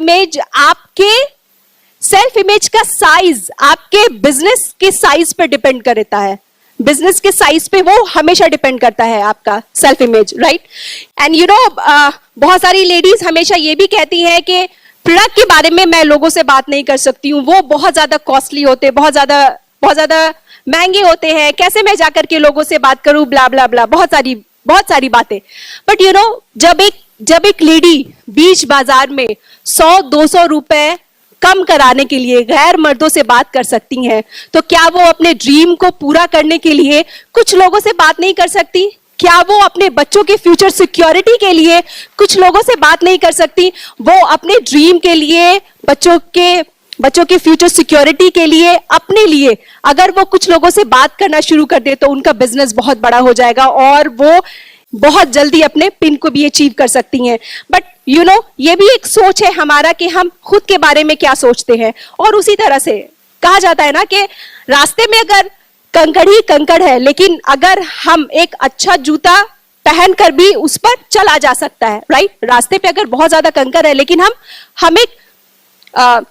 इमेज का साइज आपके बिजनेस के साइज पर डिपेंड करता है। बिजनेस के साइज पे वो हमेशा डिपेंड करता है आपका सेल्फ इमेज, राइट। एंड बहुत सारी लेडीज हमेशा ये भी कहती हैं कि प्रोडक्ट के बारे में मैं लोगों से बात नहीं कर सकती हूँ, वो बहुत ज्यादा कॉस्टली होते हैं, बहुत ज्यादा महंगे होते हैं, कैसे मैं जाकर के लोगों से बात करूं, ब्ला ब्ला ब्ला, बहुत सारी बातें। बट जब एक लेडी बीच बाजार में 100-200 रुपए कम कराने के लिए गैर मर्दों से बात कर सकती हैं, तो क्या वो अपने ड्रीम को पूरा करने के लिए कुछ लोगों से बात नहीं कर सकती? क्या वो अपने बच्चों के फ्यूचर सिक्योरिटी के लिए कुछ लोगों से बात नहीं कर सकती? वो अपने ड्रीम के लिए, बच्चों के फ्यूचर सिक्योरिटी के लिए, अपने लिए अगर वो कुछ लोगों से बात करना शुरू कर दे, तो उनका बिजनेस बहुत बड़ा हो जाएगा और वो बहुत जल्दी अपने पिन को भी अचीव कर सकती हैं। बट ये भी एक सोच है हमारा कि हम खुद के बारे में क्या सोचते हैं। और उसी तरह से कहा जाता है ना कि रास्ते में अगर कंकड़ ही कंकड़ है, लेकिन अगर हम एक अच्छा जूता पहनकर भी उस पर चला जा सकता है, राइट। रास्ते पे अगर बहुत ज्यादा कंकड़ है, लेकिन हम एक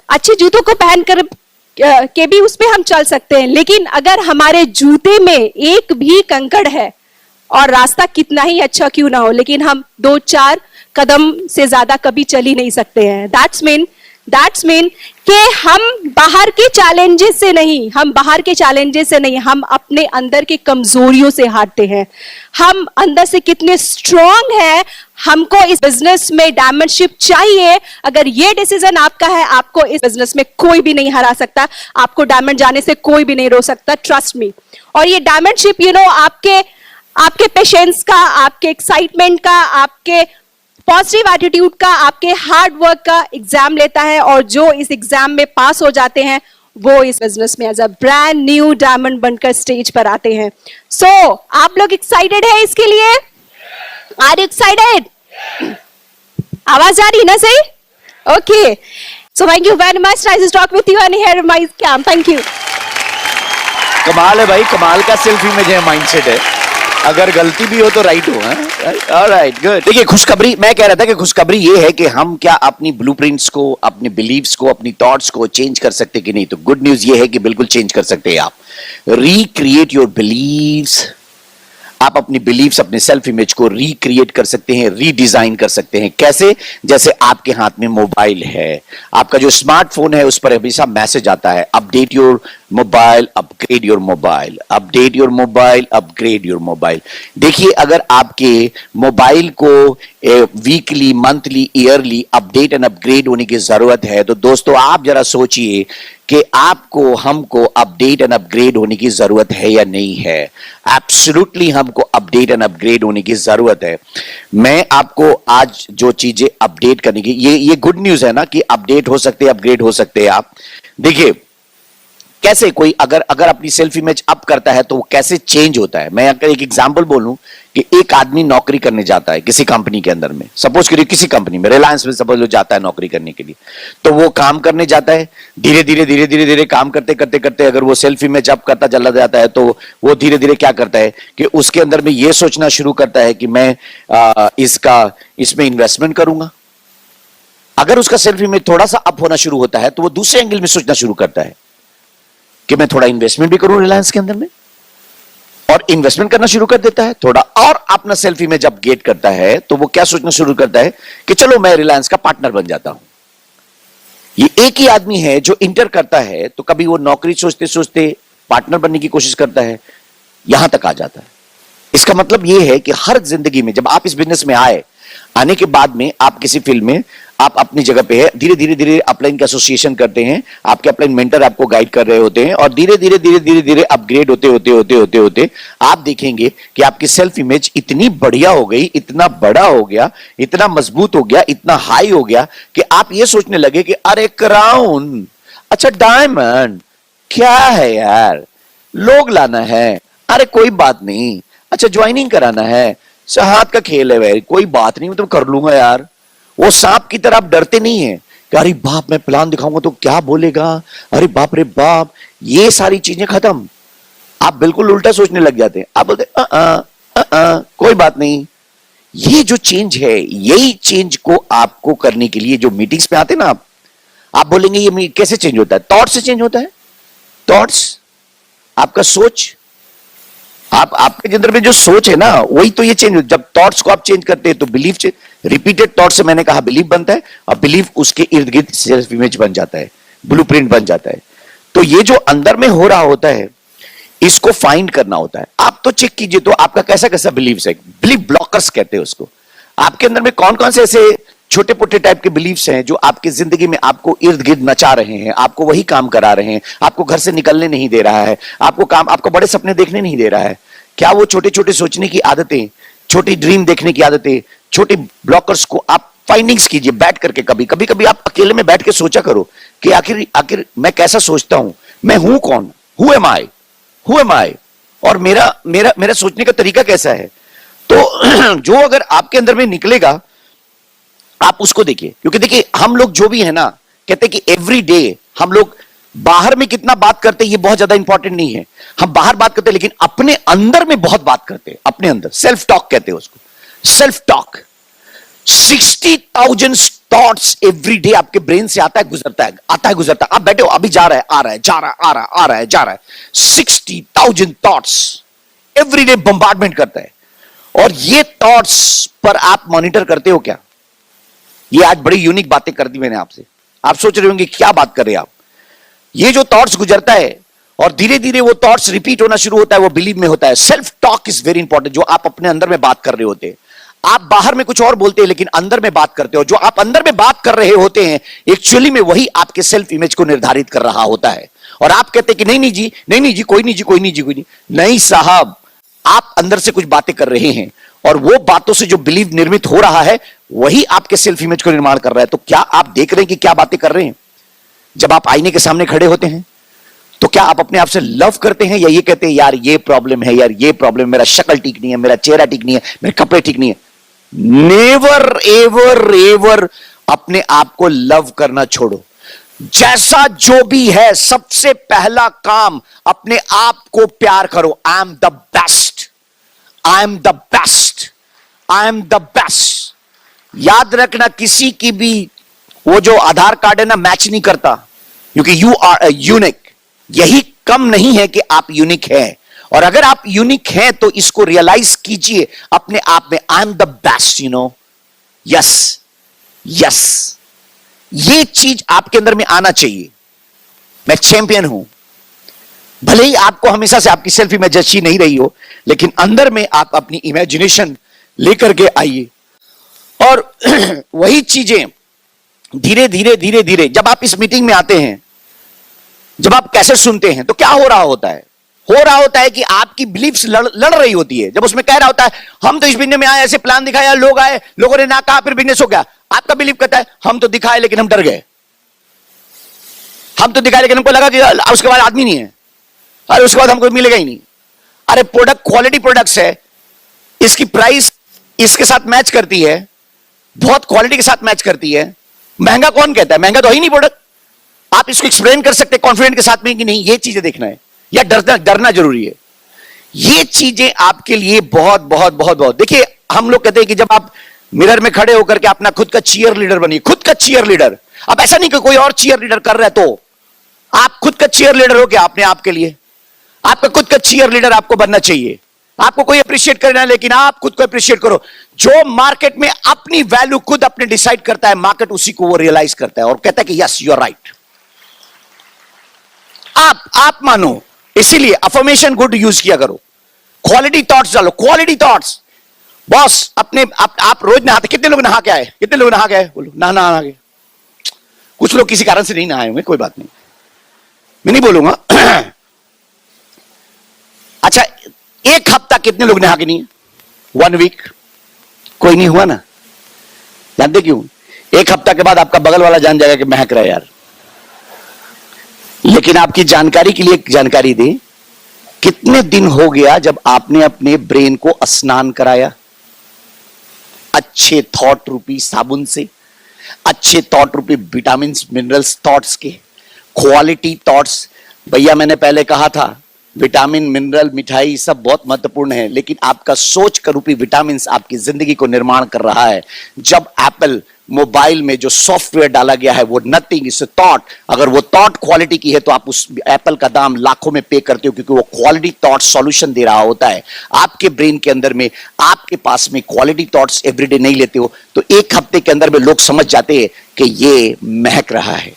अच्छे जूतों को पहनकर के भी उस पे हम चल सकते हैं। लेकिन अगर हमारे जूते में एक भी कंकड़ है, और रास्ता कितना ही अच्छा क्यों ना हो, लेकिन हम 2-4 कदम से ज्यादा कभी चल ही नहीं सकते हैं। दैट्स मीन कि हम बाहर के चैलेंजेस से नहीं, हम अपने अंदर के कमजोरियों से हारते हैं। हम अंदर से कितने स्ट्रांग हैं। हमको इस बिजनेस में डायमंडशिप चाहिए। अगर ये डिसीजन आपका है, आपको इस बिजनेस में कोई भी नहीं हरा सकता, आपको डायमंड जाने से कोई भी नहीं रोक सकता, ट्रस्ट मी। और ये डायमंडशिप आपके पेशेंस का, आपके एक्साइटमेंट का, आपके पॉजिटिव एटीट्यूड का, आपके हार्ड वर्क का एग्जाम लेता है। और जो इस एग्जाम में पास हो जाते हैं वो इस बिजनेस में as a brand new diamond बनकर स्टेज पर आते हैं। सो आप लोग एक्साइटेड है इसके लिए? Are you excited? आवाज आ रही है ना सही? Okay, so thank you very much, nice to talk with you and here my camp. Thank you. कमाल है भाई, कमाल का सेल्फ इमेज है, माइंडसेट है। अगर गलती भी हो तो राइट हो। Alright, good. देखिए, खुशखबरी मैं कह रहा था कि खुशखबरी ये है कि हम क्या अपनी ब्लूप्रिंट्स को, अपने बिलीव्स को, अपनी थॉट्स को चेंज कर सकते कि नहीं। तो गुड न्यूज ये है कि बिल्कुल चेंज कर सकते हैं आप। Recreate your believes. आप अपनी बिलीव्स, अपने सेल्फ इमेज को रिक्रिएट कर सकते हैं, रीडिजाइन कर सकते हैं। कैसे? जैसे आपके हाथ में मोबाइल है, आपका जो स्मार्टफोन है उस पर हमेशा मैसेज आता है, update your mobile, upgrade your mobile, update your mobile, upgrade your mobile. देखिए, अगर आपके मोबाइल को weekly, monthly, yearly update and upgrade होने की जरूरत है, तो दोस्तों आप जरा सोचिए कि आपको, हमको अपडेट एंड अपग्रेड होने की जरूरत है या नहीं है। एब्सोल्युटली हमको अपडेट एंड अपग्रेड होने की जरूरत है। मैं आपको आज जो चीजें अपडेट करने की, ये गुड न्यूज है ना कि अपडेट हो सकते हैं, अपग्रेड हो सकते हैं आप। देखिए कैसे कोई अगर अपनी सेल्फ इमेज अप करता है तो वो कैसे चेंज होता है। मैं अगर एक एग्जांपल बोलूं कि एक आदमी नौकरी करने जाता है किसी कंपनी के अंदर में, सपोज करिए किसी कंपनी में, रिलायंस में सपोज जाता है नौकरी करने के लिए, तो वो काम करने जाता है। धीरे धीरे काम करते करते करते अगर वो सेल्फ इमेज अप करता चला जाता है तो वो धीरे धीरे क्या करता है कि उसके अंदर में ये सोचना शुरू करता है कि मैं इसमें इन्वेस्टमेंट करूंगा। अगर उसका सेल्फ इमेज थोड़ा सा अप होना शुरू होता है तो वो दूसरे एंगल में सोचना शुरू करता है कि मैं थोड़ा इन्वेस्टमेंट भी करूं रिलायंस के अंदर में, और इन्वेस्टमेंट करना शुरू कर देता है। थोड़ा और अपना सेल्फ इमेज अपग्रेड करता है तो वो क्या सोचना शुरू करता है कि चलो मैं रिलायंस का पार्टनर बन जाता हूं। ये एक ही आदमी है जो इंटर करता है, तो कभी वो नौकरी सोचते सोचते पार्टनर बनने की कोशिश करता है, यहां तक आ जाता है। इसका मतलब ये है कि हर जिंदगी में जब आप इस बिजनेस में आने के बाद में आप किसी फील्ड में आप अपनी जगह पे है, धीरे धीरे अपलाइन का एसोसिएशन करते हैं, आपके अपलाइन मेंटर आपको गाइड कर रहे होते हैं, और धीरे धीरे अपग्रेड होते आप देखेंगे कि आपकी सेल्फ इमेज इतनी बढ़िया हो गई, इतना बड़ा हो गया, इतना मजबूत हो गया, इतना हाई हो गया कि आप ये सोचने लगे कि अरे क्राउन, अच्छा डायमंड क्या है यार, लोग लाना है, अरे कोई बात नहीं, अच्छा ज्वाइनिंग कराना है, हाथ का खेल है भाई, कोई बात नहीं, मैं तो कर लूंगा यार। वो सांप की तरह आप डरते नहीं है कि अरे बाप मैं प्लान दिखाऊंगा तो क्या बोलेगा, अरे बाप रे बाप, ये सारी चीजें खत्म। आप बिल्कुल उल्टा सोचने लग जाते हैं। आप बोलते कोई बात नहीं। ये जो चेंज है, यही चेंज को आपको करने के लिए जो मीटिंग्स पे आते ना, आप बोलेंगे ये कैसे चेंज होता है? थॉट से चेंज होता है। थॉट्स, आपका सोच, आपके अंदर में जो सोच है ना, वही तो ये चेंज। जब थॉट्स को आप चेंज करते हैं तो बिलीफ चेंज, रिपीटेड थॉट से मैंने कहा बिलीफ बनता है, और बिलीफ उसके इर्द गिर्द सेल्फ इमेज बन जाता है, ब्लूप्रिंट बन जाता है। तो ये जो अंदर में हो रहा होता है, इसको फाइंड करना होता है। आप तो चेक कीजिए तो आपका कैसा कैसा बिलीव्स है। बिलीफ ब्लॉकर्स कहते हैं उसको। आपके अंदर में कौन कौन से ऐसे छोटे पोटे टाइप के बिलीव्स हैं जो आपकी जिंदगी में आपको इर्द गिर्द नचा रहे हैं, आपको वही काम करा रहे हैं, आपको घर से निकलने नहीं दे रहा है, आपको बड़े सपने देखने नहीं दे रहा है। क्या वो छोटे छोटे सोचने की आदतें, छोटी ड्रीम देखने की आदतें, छोटे ब्लॉकर्स को आप फाइंडिंग्स कीजिए बैठ करके। कभी आप अकेले में बैठ के सोचा करो कि आखिर मैं कैसा सोचता हूं, मैं हूं कौन, हु एम आई, और मेरा सोचने का तरीका कैसा है। तो जो अगर आपके अंदर में निकलेगा, आप उसको देखिए। क्योंकि देखिए हम लोग जो भी है ना, कहते हैं कि एवरी डे हम लोग बाहर में कितना बात करते हैं ये बहुत ज्यादा इंपॉर्टेंट नहीं है। हम बाहर बात करते हैं लेकिन अपने अंदर में बहुत बात करते हैं। अपने अंदर सेल्फ टॉक कहते हैं उसको, self talk. 60,000 thoughts every day आपके ब्रेन से आता है गुजरता है। आप बैठे हो, अभी जा रहा है, आ रहा है, जा रहा है। 60,000 थॉट्स एवरी डे बम्बार्डमेंट करता है। और ये थॉट्स पर आप मॉनिटर करते हो क्या? ये आज बड़ी यूनिक बातें कर दी मैंने आपसे। आप सोच रहे होंगे क्या बात कर रहे हैं आप। ये जो थॉट्स गुजरता है और धीरे धीरे वो थॉट्स रिपीट होना शुरू होता है, वो बिलीव में होता है। Self talk is very important. जो आप अपने अंदर में बात कर रहे होते हैं, आप बाहर में कुछ और बोलते हैं लेकिन अंदर में बात करते हो। जो आप अंदर में बात कर रहे होते हैं एक्चुअली में वही आपके सेल्फ इमेज को निर्धारित कर रहा होता है। और आप कहते हैं कि नहीं जी, कोई नहीं। नहीं साहब, आप अंदर से कुछ बातें कर रहे हैं और वो बातों से जो बिलीव निर्मित हो रहा है वही आपके सेल्फ इमेज को निर्माण कर रहा है। तो क्या आप देख रहे हैं कि क्या बातें कर रहे हैं? जब आप आईने के सामने खड़े होते हैं तो क्या आप अपने आप से लव करते हैं या ये कहते हैं यार ये प्रॉब्लम है, यार ये प्रॉब्लम, मेरा शक्ल ठीक नहीं है, मेरा चेहरा ठीक नहीं है, मेरे कपड़े ठीक नहीं है? नेवर एवर एवर अपने आप को लव करना छोड़ो। जैसा जो भी है, सबसे पहला काम अपने आप को प्यार करो। I am the best, I am the best, I am the best. याद रखना, किसी की भी वो जो आधार कार्ड है ना, मैच नहीं करता, क्योंकि यू आर यूनिक। यही कम नहीं है कि आप यूनिक हैं, और अगर आप यूनिक हैं तो इसको रियलाइज कीजिए अपने आप में। I am the best, you know, yes yes, ये चीज आपके अंदर में आना चाहिए। मैं चैंपियन हूं। भले ही आपको हमेशा से आपकी सेल्फ इमेज अच्छी नहीं रही हो, लेकिन अंदर में आप अपनी इमेजिनेशन लेकर के आइए, और वही चीजें धीरे धीरे धीरे धीरे जब आप इस मीटिंग में आते हैं, जब आप कैसे सुनते हैं, तो क्या हो रहा होता है? हो रहा होता है कि आपकी बिलीफ्स लड़ रही होती है। जब उसमें कह रहा होता है हम तो इस बिजनेस में आए, ऐसे प्लान दिखाया, लोग आए, लोगों ने ना कहा, फिर बिजनेस हो गया। आपका बिलीफ कहता है हम तो दिखाए लेकिन हम डर गए, हम तो दिखाए लेकिन हमको लगा कि उसके बाद आदमी नहीं है, अरे उसके बाद हमको मिलेगा ही नहीं। अरे प्रोडक्ट क्वालिटी प्रोडक्ट्स है, इसकी प्राइस इसके साथ मैच करती है, बहुत क्वालिटी के साथ मैच करती है। महंगा कौन कहता है? महंगा तो ही नहीं प्रोडक्ट। आप इसको एक्सप्लेन कर सकते कॉन्फिडेंट के साथ में कि नहीं, ये चीजें देखना है या डरना जरूरी है। ये चीजें आपके लिए बहुत बहुत बहुत बहुत। देखिए, हम लोग कहते हैं कि जब आप मिरर में खड़े होकर के अपना खुद का चीयर लीडर बनिए, खुद का चीयर लीडर। अब ऐसा नहीं कि कोई और चीयर लीडर कर रहा है, तो आप खुद का चीयर लीडर हो क्या अपने आप के लिए? आपका खुद का चीयर लीडर आपको बनना चाहिए। आपको कोई अप्रिशिएट करना है, लेकिन आप खुद को अप्रिशिएट करो। जो मार्केट में अपनी वैल्यू खुद अपने डिसाइड करता है, मार्केट उसी को वो रियलाइज करता है और कहता है कि यस यू आर राइट। आप मानो, इसीलिए अफर्मेशन गुड यूज किया करो, क्वालिटी थॉट्स डालो, क्वालिटी थॉट्स। बॉस अपने आप रोज नहाते, कितने लोग नहा के आए? कितने लोग नहा गए? बोलो नहा गए। कुछ लोग किसी कारण से नहीं नहाए होंगे, कोई बात नहीं, मैं नहीं बोलूंगा। अच्छा, एक हफ्ता कितने लोग नहा के नहीं? 1 वीक कोई नहीं हुआ ना? जानते क्यों? एक हफ्ता के बाद आपका बगल वाला जान जाएगा कि महक रहा है यार। लेकिन आपकी जानकारी के लिए एक जानकारी दे, कितने दिन हो गया जब आपने अपने ब्रेन को स्नान कराया अच्छे थॉट रूपी साबुन से, अच्छे थॉट रूपी विटामिन मिनरल्स थॉट्स के, क्वालिटी थॉट्स। भैया मैंने पहले कहा था, विटामिन मिनरल मिठाई सब बहुत महत्वपूर्ण है, लेकिन आपका सोच का रूपी विटामिन आपकी जिंदगी को निर्माण कर रहा है। जब एप्पल मोबाइल में जो सॉफ्टवेयर डाला गया है वो नथिंग इज थॉट। अगर वो थॉट क्वालिटी की है तो आप उस एप्पल का दाम लाखों में पे करते हो, क्योंकि वो क्वालिटी थॉट सॉल्यूशन दे रहा होता है आपके ब्रेन के अंदर में। आपके पास में क्वालिटी थॉट्स एवरीडे नहीं लेते हो, तो एक हफ्ते के अंदर में लोग समझ जाते हैं कि ये महक रहा है।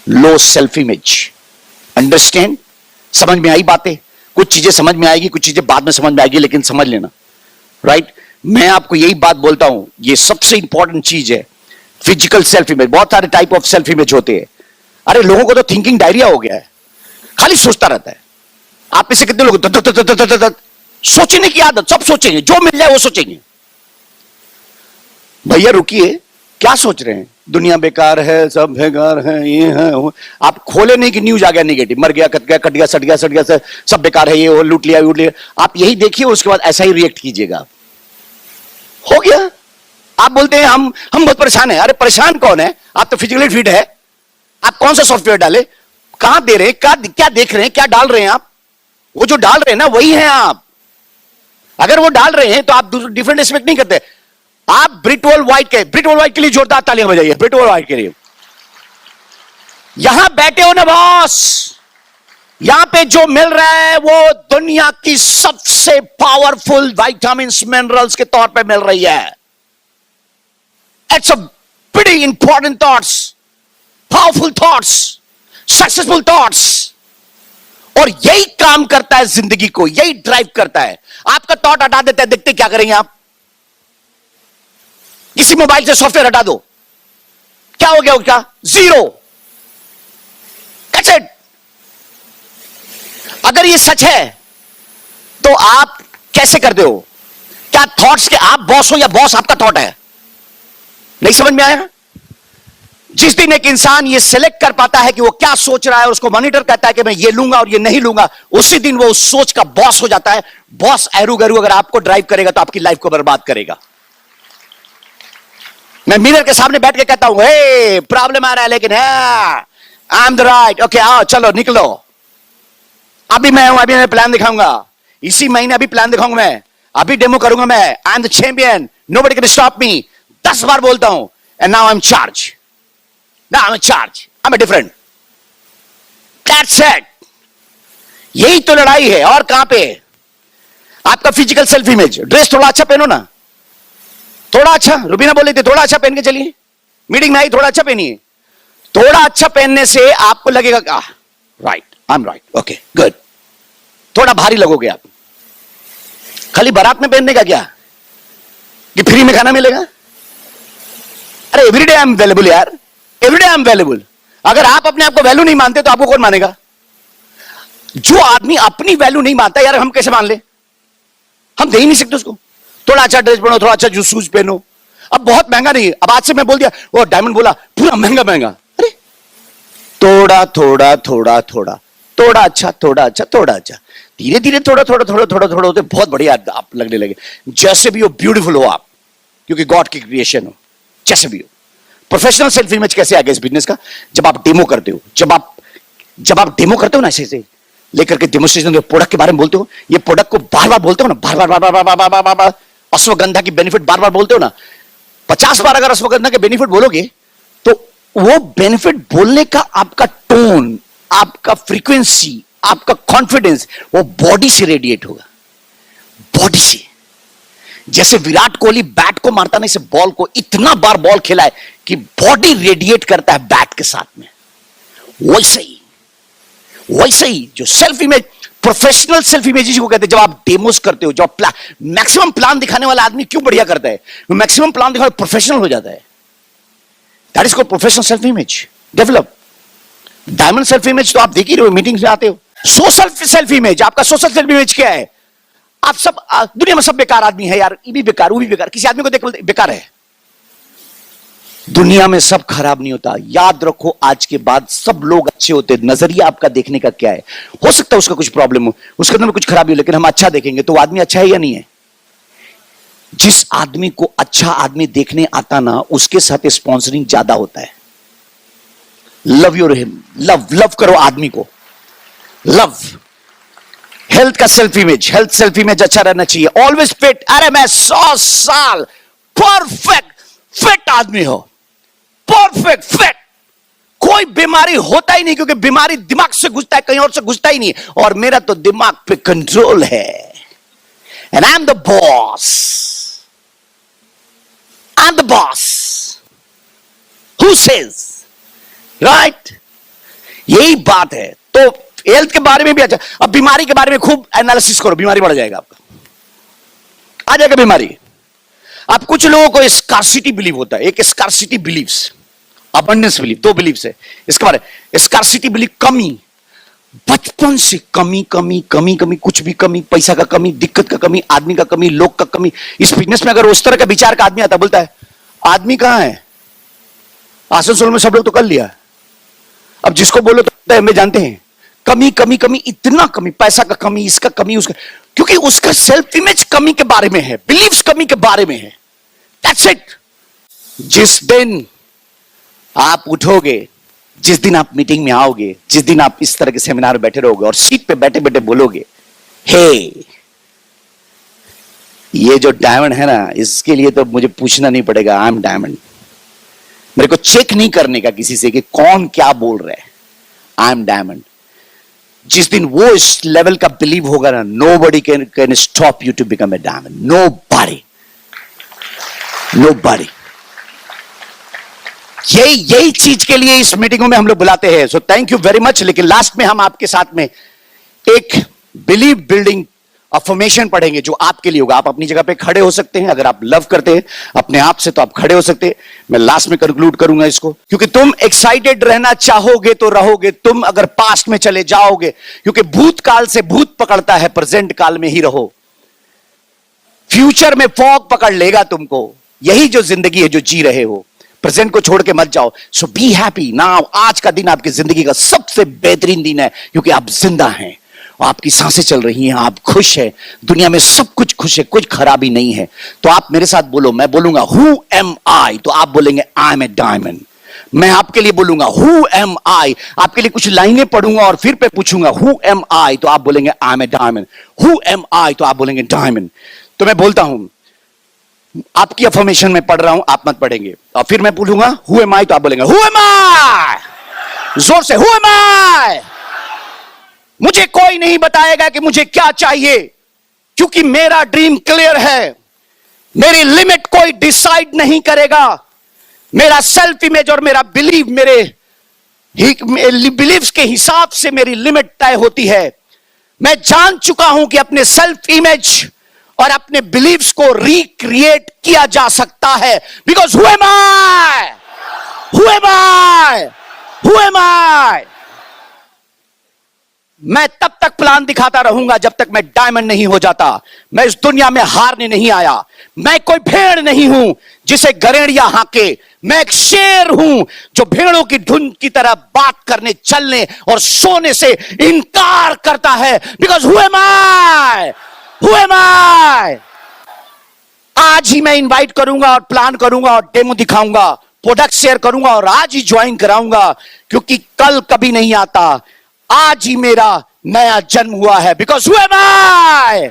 Low self image, understand? समझ में आई बातें? कुछ चीजें समझ में आएगी, कुछ चीजें बाद में समझ में आएगी, लेकिन समझ लेना, राइट? मैं आपको यही बात बोलता हूं, ये सबसे इंपॉर्टेंट चीज है। फिजिकल सेल्फ इमेज, बहुत सारे टाइप ऑफ सेल्फ इमेज होते हैं। अरे लोगों को तो थिंकिंग डायरिया हो गया है, खाली सोचता रहता है। आप में से कितने लोग सोचने की आदत, सब सोचेंगे, जो मिल जाए वो सोचेंगे। भैया रुकिए, क्या सोच रहे हैं? दुनिया बेकार है, सब बेकार है, ये है वो। आप खोले नहीं कि न्यूज आ गया नेगेटिव, मर गया, कट गया, कट गया, सट गया, सब बेकार है, ये वो, लूट लिया। आप यही देखिए, उसके बाद ऐसा ही रिएक्ट कीजिएगा। हो गया। आप बोलते हैं हम बहुत परेशान हैं। अरे परेशान कौन है? आप तो फिजिकली फिट है। आप कौन सा सॉफ्टवेयर डाले, कहां दे रहे हैं, क्या देख रहे हैं, क्या डाल रहे हैं आप? वो जो डाल रहे हैं ना वही है आप। अगर वो डाल रहे हैं तो आप डिफरेंट एक्सपेक्ट नहीं करते। आप ब्रिटवॉल व्हाइट के लिए जोरदार तालियां बजाइए, ब्रिटवॉल व्हाइट के लिए। यहां बैठे हो ना बॉस, यहां पे जो मिल रहा है वो दुनिया की सबसे पावरफुल विटामिन मिनरल्स के तौर पे मिल रही है। It's a pretty important thoughts, powerful thoughts, successful thoughts. और यही काम करता है जिंदगी को, यही ड्राइव करता है। आपका थॉट हटा देता है, देखते क्या करेंगे आप? किसी मोबाइल से सॉफ्टवेयर हटा दो, क्या हो गया उसका? जीरो। That's it. अगर ये सच है तो आप कैसे करते हो? क्या थॉट्स के आप बॉस हो या बॉस आपका थॉट है? नहीं समझ में आया? जिस दिन एक इंसान ये सिलेक्ट कर पाता है कि वो क्या सोच रहा है और उसको मॉनिटर करता है कि मैं ये लूंगा और ये नहीं लूंगा, उसी दिन वो उस सोच का बॉस हो जाता है। बॉस एरू गरू अगर आपको ड्राइव करेगा तो आपकी लाइफ को बर्बाद करेगा। मैं मिरर के सामने बैठ के कहता हूं, हे प्रॉब्लम आ रहा है लेकिन I am the right, okay आओ चलो निकलो, अभी मैं हूं, अभी मैं प्लान दिखाऊंगा, इसी महीने अभी प्लान दिखाऊंगा, मैं अभी डेमो करूंगा, मैं I am the champion, nobody can stop me. 10 बार बोलता हूं and now I am charge, now I am charge, I am different, that's it. यही तो लड़ाई है। और कहां पे? आपका फिजिकल सेल्फ इमेज। ड्रेस थोड़ा अच्छा पहनो ना, थोड़ा अच्छा, रुबीना बोल रही थी थोड़ा अच्छा पहन के चलिए, मीटिंग में आई थोड़ा अच्छा पहनिए। थोड़ा अच्छा पहनने से आपको लगेगा right, I am right, okay good. थोड़ा भारी लगोगे आप। खाली बारात में पहनने का क्या कि फ्री में खाना मिलेगा? अरे एवरीडे आई एम अवेलेबल यार, एवरीडे आई एम अवेलेबल। अगर आप अपने आप को वैल्यू नहीं मानते तो आपको कौन मानेगा? जो आदमी अपनी वैल्यू नहीं मानता यार, हम कैसे मान ले? हम दे ही नहीं सकते उसको। थोड़ा अच्छा ड्रेस पहनो, थोड़ा अच्छा शूज पहनो। अब बहुत महंगा नहीं है, अब आज से मैं बोल दिया, वो डायमंड बोला पूरा महंगा महंगा। अरे थोड़ा थोड़ा थोड़ा थोड़ा थोड़ा अच्छा, थोड़ा अच्छा, थोड़ा अच्छा, धीरे धीरे थोड़ा थोड़ा थोड़ा थोड़ा थोड़ा होते बहुत बढ़िया आप लगने लगे। जैसे भी हो ब्यूटीफुल हो आप, क्योंकि गॉड की क्रिएशन हो, जैसे भी हो। प्रोफेशनल सेल्फ इमेज कैसे आ गया इस बिजनेस का? जब आप डेमो करते हो, जब आप डेमो करते हो ना, ऐसे लेकर के डेमोस्ट्रेशन प्रोडक्ट के बारे में बोलते हो, ये प्रोडक्ट को बार बार बोलते हो ना, बार बार बार बार बार बार बार बार अश्वगंधा की बेनिफिट बार बार बोलते हो ना, 50 बार अगर अश्वगंधा के बेनिफिट बोलोगे तो वो बेनिफिट बोलने का आपका टोन, आपका फ्रीक्वेंसी, आपका कॉन्फिडेंस वो बॉडी से रेडिएट होगा, बॉडी से। जैसे विराट कोहली बैट को मारता ना, इसे बॉल को इतना बार बॉल खेला है कि बॉडी रेडिएट करता है बैट के साथ में। वैसे ही जो self image, professional self image को कहते हैं। जब आप डेमोस करते हो, जब मैक्सिमम प्लान दिखाने वाला आदमी क्यों बढ़िया करता है? मैक्सिमम प्लान दिखाने प्रोफेशनल हो जाता है। That is called professional self image develop. Diamond self image तो आप देख ही रहे हो, मीटिंग्स में आते हो। सोशल सेल्फ इमेज, आपका सोशल सेल्फ इमेज क्या है? आप सब दुनिया में सब बेकार आदमी है यार, ये भी बेकार, वो भी बेकार। किसी आदमी को देख बेकार है। दुनिया में सब खराब नहीं होता। याद रखो, आज के बाद सब लोग अच्छे होते। नजरिया आपका देखने का क्या है? हो सकता है उसका कुछ प्रॉब्लम हो, उसके अंदर में कुछ खराबी हो, लेकिन हम अच्छा देखेंगे तो वो आदमी अच्छा है या नहीं है? जिस आदमी को अच्छा आदमी देखने आता ना, उसके साथ स्पॉन्सरिंग ज्यादा होता है। लव योर हिम, लव करो आदमी को, लव। हेल्थ का self image, health self image अच्छा रहना चाहिए। Always fit. अरे मैं 100 साल परफेक्ट फिट आदमी हो, परफेक्ट फिट, कोई बीमारी होता ही नहीं, क्योंकि बीमारी दिमाग से घुसता है, कहीं और से घुसता ही नहीं। और मेरा तो दिमाग पे कंट्रोल है। And I am the boss, I am the boss. Who says right? यही बात है। तो हेल्थ के बारे में भी अच्छा। अब बीमारी के बारे में खूब एनालिसिस करो, बीमारी बढ़ जाएगा आपका, आ जाएगा बीमारी। अब कुछ लोगों को स्कार्सिटी बिलीव होता है। एक स्कार्सिटी बिलीव्स, अबंडेंस बिलीव, दो बिलीव्स है इसके बारे में। स्कार्सिटी बिलीव, कमी, बचपन से कमी कमी कमी कमी, कुछ भी कमी, पैसा का कमी, दिक्कत का कमी, आदमी का कमी, लोग का कमी। इस बिजनेस में अगर उस तरह का विचार का आदमी आता, बोलता है आदमी कहां है? आसनसोल में सब लोग तो कर लिया। अब जिसको बोलो तो हमें जानते हैं, कमी कमी कमी, इतना कमी, पैसा का कमी, इसका कमी, उसका, क्योंकि उसका सेल्फ इमेज कमी के बारे में है, बिलीव्स कमी के बारे में है। That's it. जिस दिन आप उठोगे, जिस दिन आप मीटिंग में आओगे, जिस दिन आप इस तरह के सेमिनार में बैठे रहोगे और सीट पे बैठे बैठे बोलोगे, हे ये जो डायमंड है ना, इसके लिए तो मुझे पूछना नहीं पड़ेगा, आई एम डायमंड। मेरे को चेक नहीं करने का किसी से कि कौन क्या बोल रहा है, आई एम डायमंड। जिस दिन वो इस लेवल का बिलीव होगा ना, nobody can stop you to become a diamond. Nobody. यही चीज के लिए इस मीटिंगों में हम लोग बुलाते हैं। सो थैंक यू वेरी मच। लेकिन लास्ट में हम आपके साथ में एक बिलीव बिल्डिंग अफर्मेशन पढ़ेंगे जो आपके लिए होगा। आप अपनी जगह पे खड़े हो सकते हैं, अगर आप लव करते हैं अपने आप से तो आप खड़े हो सकते हैं। मैं लास्ट में कंक्लूड करूंगा इसको, क्योंकि तुम एक्साइटेड रहना चाहोगे तो रहोगे। तुम अगर पास्ट में चले जाओगे, क्योंकि भूतकाल से भूत पकड़ता है, प्रेजेंट काल में ही रहो। फ्यूचर में फॉग पकड़ लेगा तुमको। यही जो जिंदगी है जो जी रहे हो, प्रेजेंट को छोड़ के मत जाओ. सो बी हैप्पी नाउ. आज का दिन आपकी जिंदगी का सबसे बेहतरीन दिन है क्योंकि आप जिंदा हैं, आपकी सांसें चल रही हैं, आप खुश हैं, दुनिया में सब कुछ खुश है, कुछ खराबी नहीं है. तो आप मेरे साथ बोलो, मैं बोलूंगा हु एम आई, तो आप बोलेंगे आई एम ए डायमंड. मैं आपके लिए बोलूंगा हु एम आई, आपके लिए कुछ लाइनें पढ़ूंगा और फिर पे पूछूंगा हु एम आई, तो आप बोलेंगे I am a diamond. Who am I, तो आप बोलेंगे डायमंड. तो मैं बोलता हूं, आपकी अफर्मेशन में पढ़ रहा हूं, आप मत पढ़ेंगे, और फिर मैं बोलूंगा हु एम आई, तो आप बोलेंगे हु एम आई. जोर से, हु एम आई. मुझे कोई नहीं बताएगा कि मुझे क्या चाहिए, क्योंकि मेरा ड्रीम क्लियर है. मेरी लिमिट कोई डिसाइड नहीं करेगा. मेरा सेल्फ इमेज और मेरा बिलीव, मेरे बिलीव्स के हिसाब से मेरी लिमिट तय होती है. मैं जान चुका हूं कि अपने सेल्फ इमेज और अपने बिलीव्स को रिक्रिएट किया जा सकता है. Because who am I, who am I, who am I. मैं तब तक प्लान दिखाता रहूंगा जब तक मैं डायमंड नहीं हो जाता. मैं इस दुनिया में हारने नहीं आया. मैं कोई भेड़ नहीं हूं जिसे गरेड़िया हाके. मैं एक शेर हूं जो भेड़ों की धुन की तरह बात करने, चलने और सोने से इनकार करता है. Because who am I, who am I. आज ही मैं इनवाइट करूंगा और प्लान करूंगा और डेमो दिखाऊंगा, प्रोडक्ट शेयर करूंगा और आज ही ज्वाइन कराऊंगा, क्योंकि कल कभी नहीं आता. आज ही मेरा नया जन्म हुआ है. Because who am I,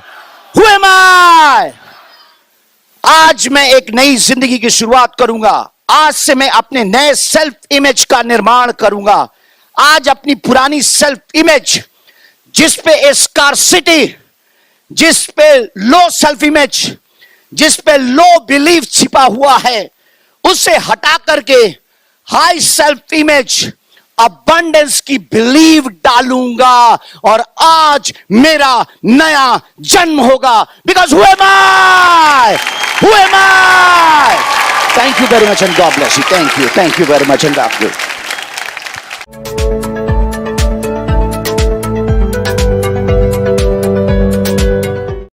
who am I. आज मैं एक नई जिंदगी की शुरुआत करूंगा. आज से मैं अपने नए सेल्फ इमेज का निर्माण करूंगा. आज अपनी पुरानी सेल्फ इमेज, जिस पे स्कार्सिटी, जिस पे लो सेल्फ इमेज, जिस पे लो बिलीफ छिपा हुआ है, उसे हटा करके हाई सेल्फ इमेज, अबंडेंस की बिलीव डालूंगा और आज मेरा नया जन्म होगा. Because who am I, who am I. Thank you very much and God bless you. Thank you very much and God bless you.